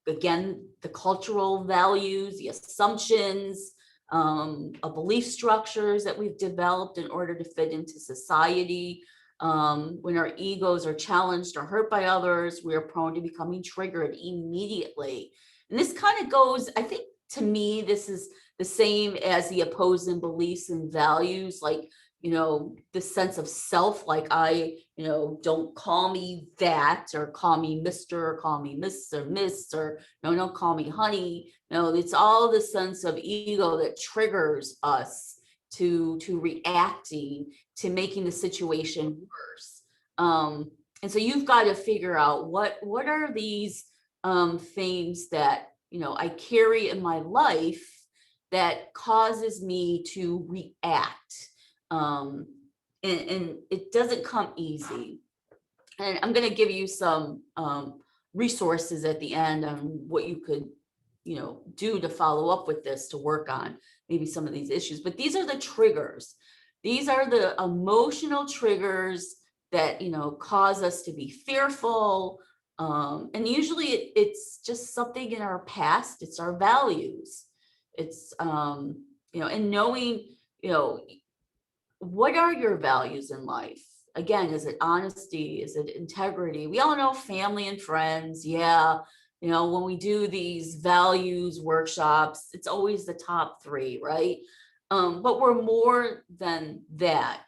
Again, the cultural values, the assumptions, belief structures that we've developed in order to fit into society. When our egos are challenged or hurt by others, we are prone to becoming triggered immediately. And this kind of goes, I think, to me, this is the same as the opposing beliefs and values, like, the sense of self, like don't call me that, or call me Mr., or call me Miss, or Miss, or no, don't call me honey. It's all the sense of ego that triggers us to reacting, to making the situation worse. And so you've got to figure out what are these things that I carry in my life that causes me to react. And it doesn't come easy. And I'm going to give you some resources at the end on what you could, do to follow up with this, to work on maybe some of these issues. But these are the triggers. These are the emotional triggers that, cause us to be fearful. And usually it's just something in our past. It's our values. It's, and knowing, what are your values in life? Again, is it honesty? Is it integrity? We all know family and friends. Yeah. When we do these values workshops, it's always the top three, right? But we're more than that.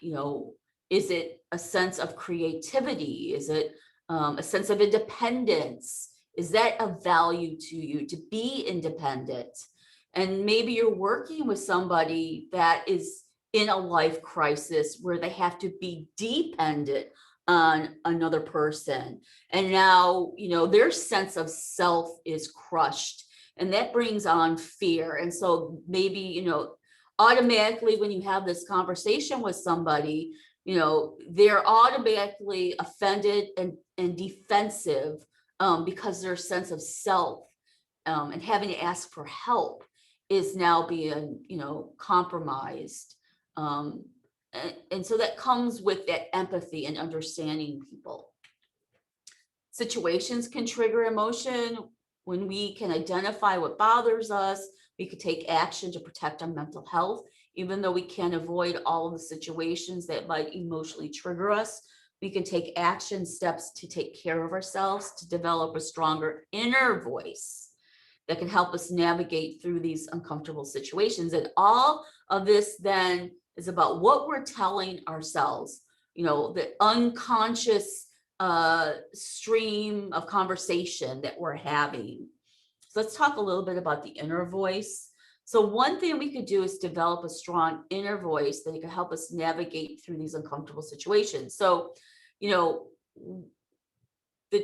Is it a sense of creativity? Is it a sense of independence? Is that a value to you, to be independent? And maybe you're working with somebody that is in a life crisis where they have to be dependent on another person. And now, their sense of self is crushed, and that brings on fear. And so maybe, automatically when you have this conversation with somebody, they're automatically offended and defensive because their sense of self and having to ask for help is now being, compromised. And so that comes with that empathy and understanding people. Situations can trigger emotion. When we can identify what bothers us, we could take action to protect our mental health. Even though we can't avoid all of the situations that might emotionally trigger us, we can take action steps to take care of ourselves, to develop a stronger inner voice that can help us navigate through these uncomfortable situations. And all of this then is about what we're telling ourselves, the unconscious stream of conversation that we're having. So let's talk a little bit about the inner voice. So one thing we could do is develop a strong inner voice that can help us navigate through these uncomfortable situations. So,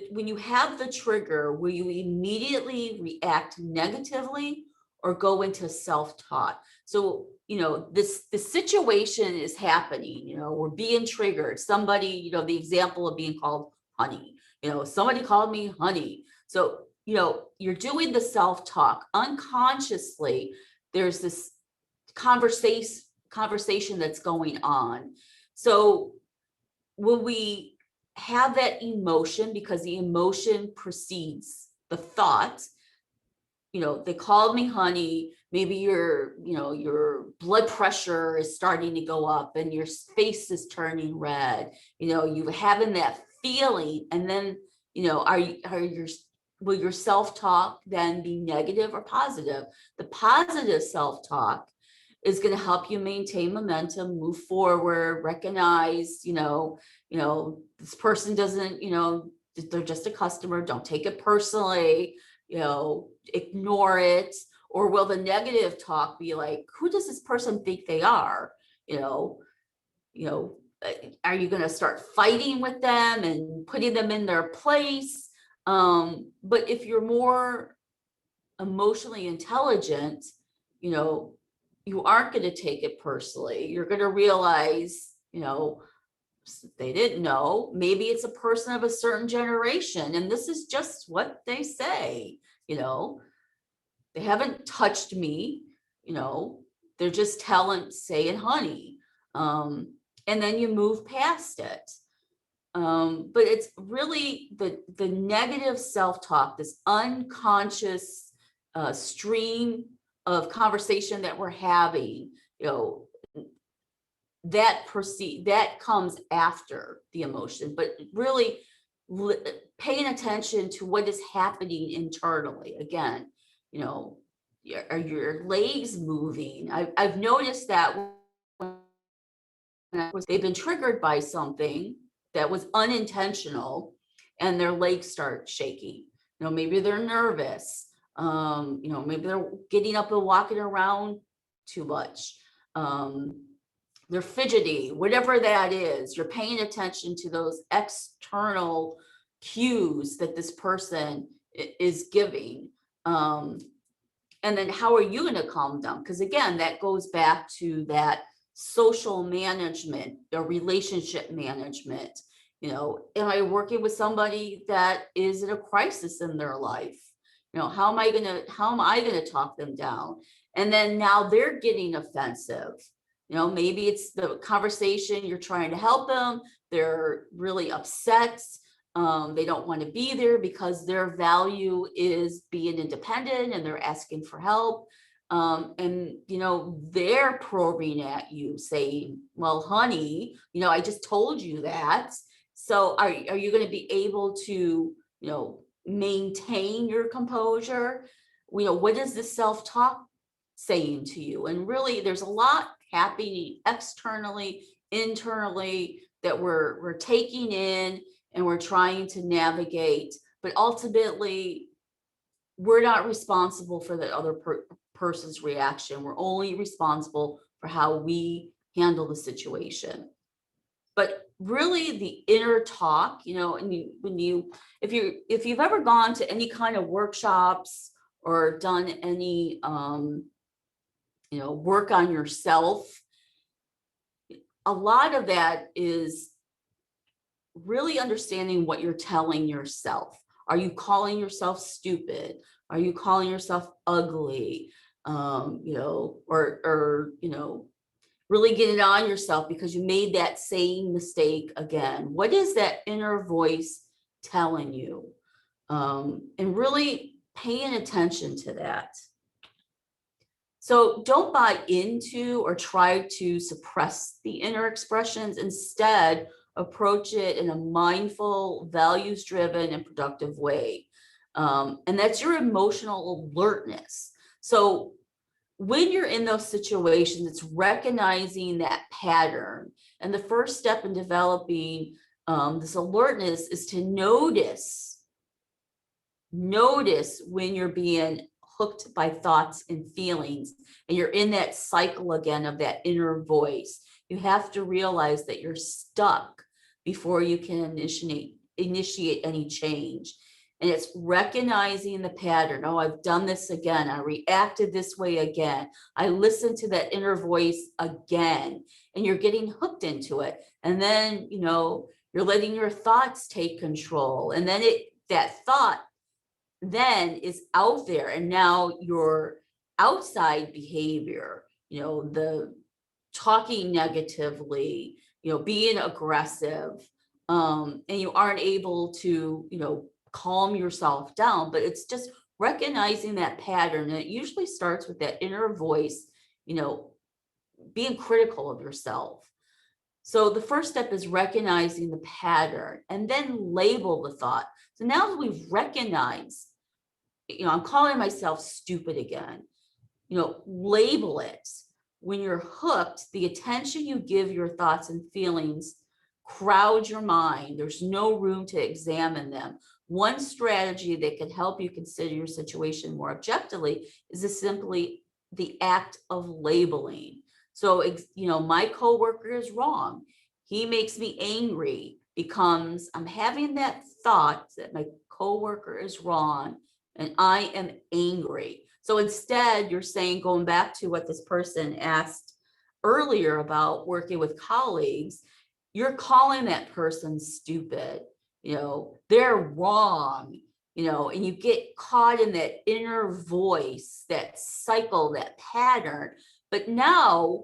when you have the trigger, will you immediately react negatively or go into self-talk? So, the situation is happening, we're being triggered. Somebody, the example of being called honey, somebody called me honey. So you're doing the self-talk unconsciously. There's this conversation that's going on. So when we have that emotion, because the emotion precedes the thought, they called me honey, maybe your blood pressure is starting to go up and your face is turning red, you having that feeling. And then, will your self-talk then be negative or positive? The positive self-talk is going to help you maintain momentum, move forward, recognize, this person doesn't, they're just a customer. Don't take it personally, ignore it. Or will the negative talk be like, who does this person think they are? Are you going to start fighting with them and putting them in their place? But if you're more emotionally intelligent, you aren't going to take it personally. You're going to realize, they didn't know. Maybe it's a person of a certain generation, and this is just what they say. They haven't touched me. They're just saying honey, and then you move past it. But it's really the negative self-talk, this unconscious stream of conversation that we're having, that comes after the emotion. But really paying attention to what is happening internally. Again, are your legs moving? I've noticed that when they've been triggered by something that was unintentional and their legs start shaking. Maybe they're nervous. Maybe they're getting up and walking around too much. They're fidgety, whatever that is. You're paying attention to those external cues that this person is giving. And then how are you going to calm down? Because again, that goes back to that social management, the relationship management. Am I working with somebody that is in a crisis in their life? How am I going to talk them down? And then now they're getting offensive. Maybe it's the conversation, you're trying to help them. They're really upset. They don't want to be there because their value is being independent and they're asking for help. And they're probing at you saying, well, honey, I just told you that. So are you going to be able to, maintain your composure? What is the self-talk saying to you? And really, there's a lot happening externally, internally, that we're taking in and we're trying to navigate. But ultimately, we're not responsible for the other person's reaction. We're only responsible for how we handle the situation. But really, the inner talk, and if you've ever gone to any kind of workshops or done any work on yourself, a lot of that is really understanding what you're telling yourself. Are you calling yourself stupid? Are you calling yourself ugly? Really getting on yourself because you made that same mistake again. What is that inner voice telling you? And really paying attention to that. So don't buy into or try to suppress the inner expressions. Instead, approach it in a mindful, values-driven, and productive way. And that's your emotional alertness. So when you're in those situations, it's recognizing that pattern. And the first step in developing this alertness is to notice when you're being hooked by thoughts and feelings, and you're in that cycle again of that inner voice. You have to realize that you're stuck before you can initiate any change. And it's recognizing the pattern. Oh, I've done this again. I reacted this way again. I listened to that inner voice again, and you're getting hooked into it. And then, you're letting your thoughts take control. And then that thought then is out there, and now your outside behavior, the talking negatively, being aggressive, and you aren't able to, calm yourself down. But it's just recognizing that pattern, and it usually starts with that inner voice, being critical of yourself. So the first step is recognizing the pattern and then label the thought. So now that we've recognized, I'm calling myself stupid again, label it. When you're hooked, the attention you give your thoughts and feelings crowd your mind. There's no room to examine them. One strategy that can help you consider your situation more objectively is simply the act of labeling. So, my coworker is wrong. He makes me angry, becomes I'm having that thought that my coworker is wrong and I am angry. So instead, you're saying, going back to what this person asked earlier about working with colleagues, you're calling that person stupid, they're wrong, and you get caught in that inner voice, that cycle, that pattern. But now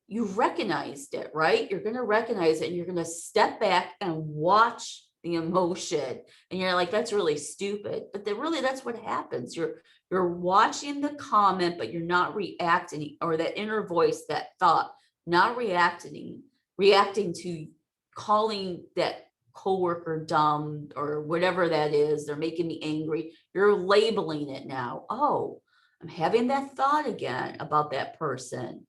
you've recognized it, right? You're going to recognize it, and you're going to step back and watch the emotion. And you're like, that's really stupid. But then really that's what happens. You're watching the comment, but you're not reacting, or that inner voice, that thought, not reacting to calling that coworker dumb or whatever that is. They're making me angry. You're labeling it now. Oh, I'm having that thought again about that person.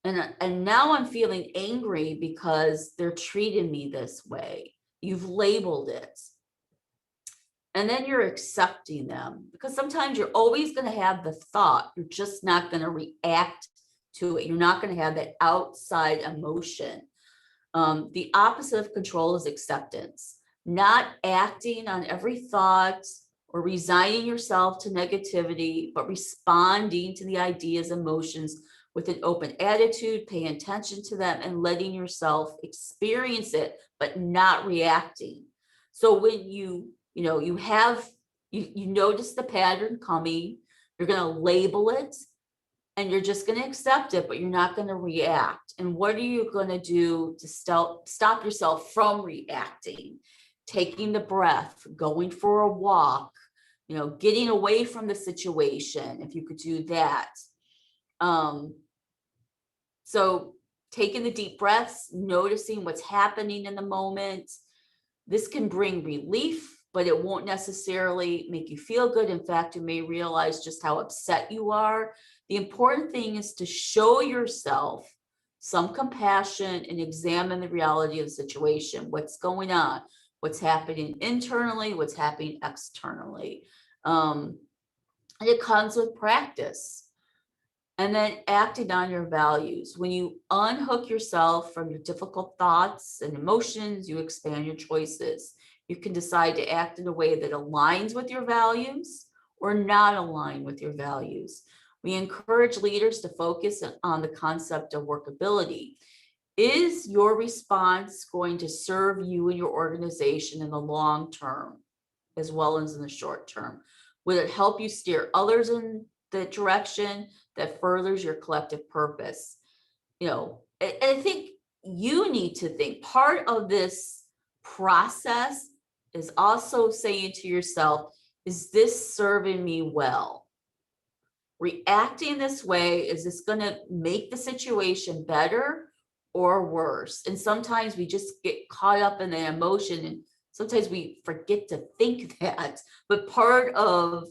And now I'm feeling angry because they're treating me this way. You've labeled it. And then you're accepting them, because sometimes you're always going to have the thought. You're just not going to react to it. You're not going to have that outside emotion. The opposite of control is acceptance, not acting on every thought or resigning yourself to negativity, but responding to the ideas, emotions with an open attitude, paying attention to them and letting yourself experience it, but not reacting. So when you notice the pattern coming, you're going to label it and you're just going to accept it, but you're not going to react. And what are you going to do to stop yourself from reacting? Taking the breath, going for a walk, getting away from the situation, if you could do that. So taking the deep breaths, noticing what's happening in the moment. This can bring relief, but it won't necessarily make you feel good. In fact, you may realize just how upset you are. The important thing is to show yourself some compassion and examine the reality of the situation. What's going on? What's happening internally? What's happening externally? And it comes with practice. And then acting on your values. When you unhook yourself from your difficult thoughts and emotions, you expand your choices. You can decide to act in a way that aligns with your values or not align with your values. We encourage leaders to focus on the concept of workability. Is your response going to serve you and your organization in the long term, as well as in the short term? Will it help you steer others in the direction that furthers your collective purpose? And I think you need to think part of this process is also saying to yourself, is this serving me well? Reacting this way, is this going to make the situation better or worse? And sometimes we just get caught up in the emotion, and sometimes we forget to think that. But part of,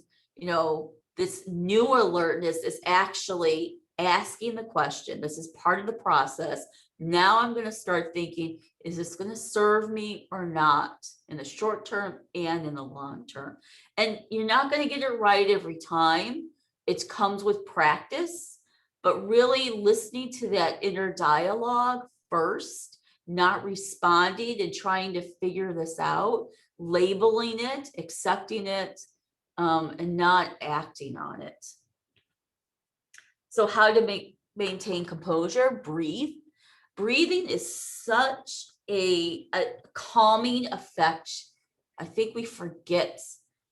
this new alertness is actually asking the question. This is part of the process. Now I'm going to start thinking, is this going to serve me or not in the short term and in the long term? And you're not going to get it right every time. It comes with practice, but really listening to that inner dialogue first, not responding and trying to figure this out, labeling it, accepting it, and not acting on it. So how to maintain composure? Breathe. Breathing is such a calming effect. I think we forget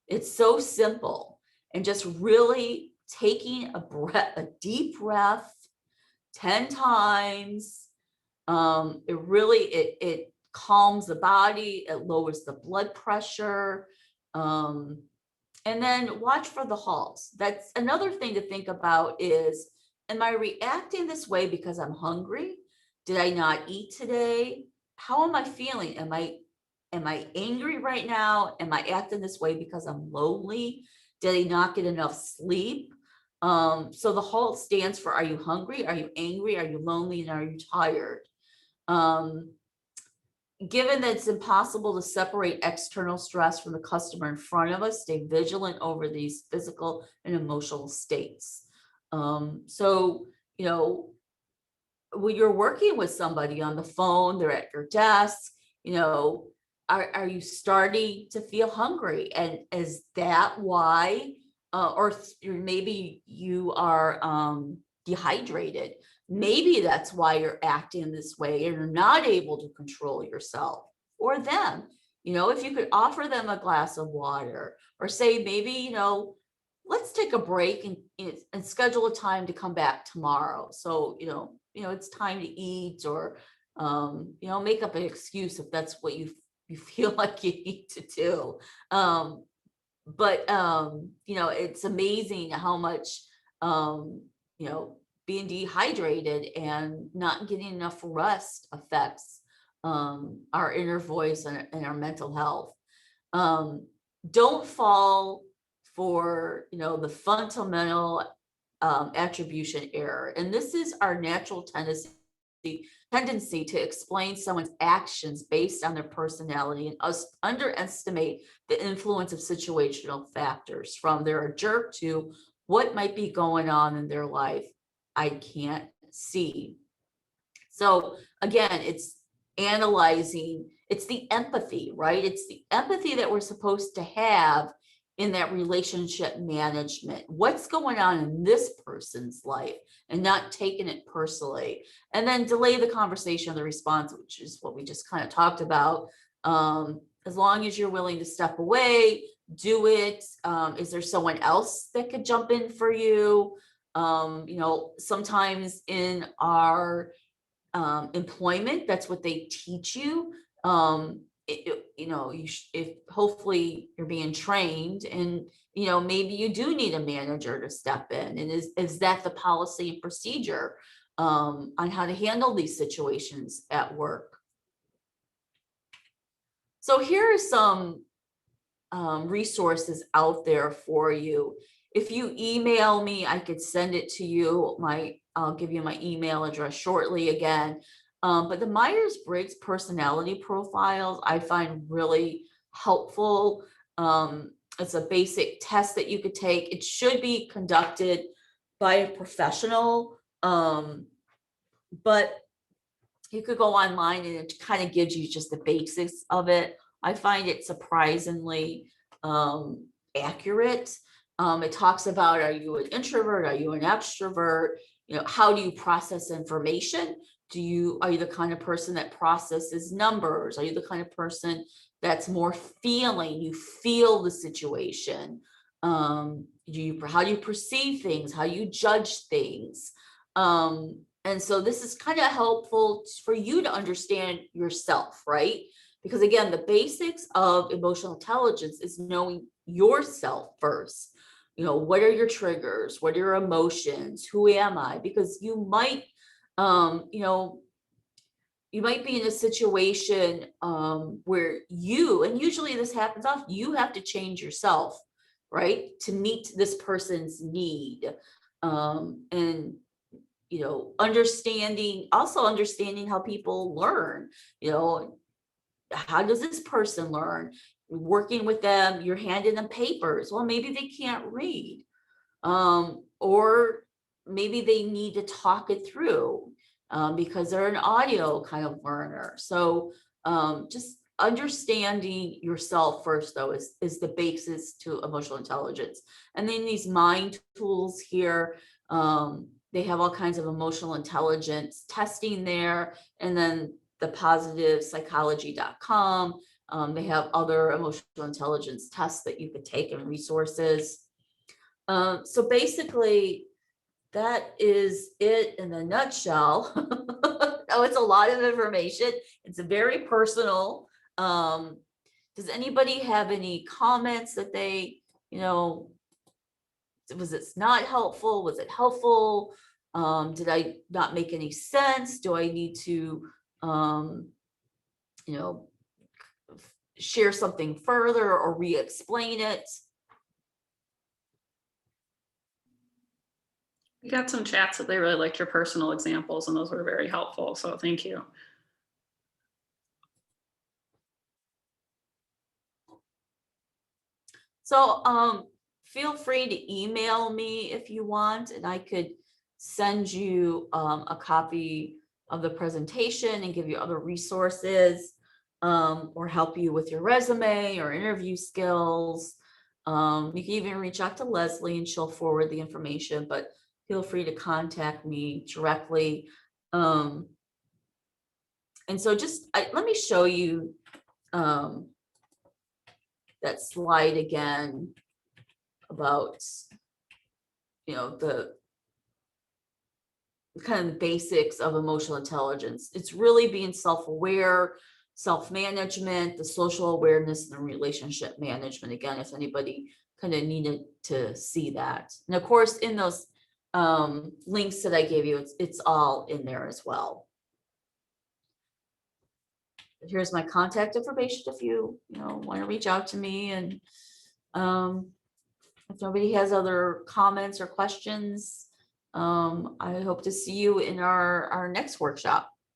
It's so simple, and just really taking a deep breath 10 times. It calms the body, it lowers the blood pressure. And then watch for the halts. That's another thing to think about is, am I reacting this way because I'm hungry? Did I not eat today? How am I feeling? Am I angry right now? Am I acting this way because I'm lonely? Did I not get enough sleep? So the halt stands for, are you hungry? Are you angry? Are you lonely? And are you tired? Given that it's impossible to separate external stress from the customer in front of us, stay vigilant over these physical and emotional states. So, you know, when you're working with somebody on the phone, they're at your desk, you know, are you starting to feel hungry? And is that why, or maybe you are dehydrated? Maybe that's why you're acting this way and you're not able to control yourself or them. You know, if you could offer them a glass of water, or say, maybe, you know, let's take a break and schedule a time to come back tomorrow. So, it's time to eat, or, make up an excuse if that's what you feel like you need to do. But it's amazing how much, being dehydrated and not getting enough rest affects our inner voice and our mental health. Don't fall for, the fundamental attribution error. And this is our natural tendency to explain someone's actions based on their personality and underestimate the influence of situational factors, from they're a jerk to what might be going on in their life I can't see. So again, it's analyzing, it's the empathy, right? It's the empathy that we're supposed to have in that relationship management. What's going on in this person's life, and not taking it personally. And then delay the conversation or the response, which is what we just kind of talked about. As long as you're willing to step away, do it. Is there someone else that could jump in for you? Sometimes in our employment, that's what they teach you. If hopefully you're being trained, and maybe you do need a manager to step in, and is that the policy and procedure on how to handle these situations at work. So here are some resources out there for you. If you email me, I could send it to you. I'll give you my email address shortly again. But the Myers-Briggs personality profiles I find really helpful. It's a basic test that you could take. It should be conducted by a professional, but you could go online and it kind of gives you just the basics of it. I find it surprisingly accurate. It talks about, are you an introvert? Are you an extrovert? How do you process information? Are you the kind of person that processes numbers? Are you the kind of person that's more feeling? You feel the situation. How do you perceive things? How do you judge things? And so this is kind of helpful for you to understand yourself, right? Because again, the basics of emotional intelligence is knowing yourself first. What are your triggers? What are your emotions? Who am I? Because you might be in a situation where and usually this happens often, you have to change yourself, right, to meet this person's need. And understanding how people learn. How does this person learn? Working with them, you're handing them papers. Well, maybe they can't read, or maybe they need to talk it through because they're an audio kind of learner. So just understanding yourself first, though, is the basis to emotional intelligence. And then these mind tools here, they have all kinds of emotional intelligence testing there. And then the positivepsychology.com They have other emotional intelligence tests that you could take and resources. So basically, that is it in a nutshell. Oh, it's a lot of information. It's a very personal. Does anybody have any comments that they, was it not helpful? Was it helpful? Did I not make any sense? Do I need to, you know, share something further or re-explain it? We got some chats that they really liked your personal examples, and those were very helpful. So thank you. So feel free to email me if you want, and I could send you a copy of the presentation and give you other resources, or help you with your resume or interview skills. You can even reach out to Leslie and she'll forward the information, but feel free to contact me directly. And so let me show you that slide again about, the kind of the basics of emotional intelligence. It's really being self-aware, self-management, the social awareness, and the relationship management. Again, if anybody kind of needed to see that. And of course, in those links that I gave you, it's all in there as well. Here's my contact information if you want to reach out to me. And if nobody has other comments or questions, I hope to see you in our next workshop.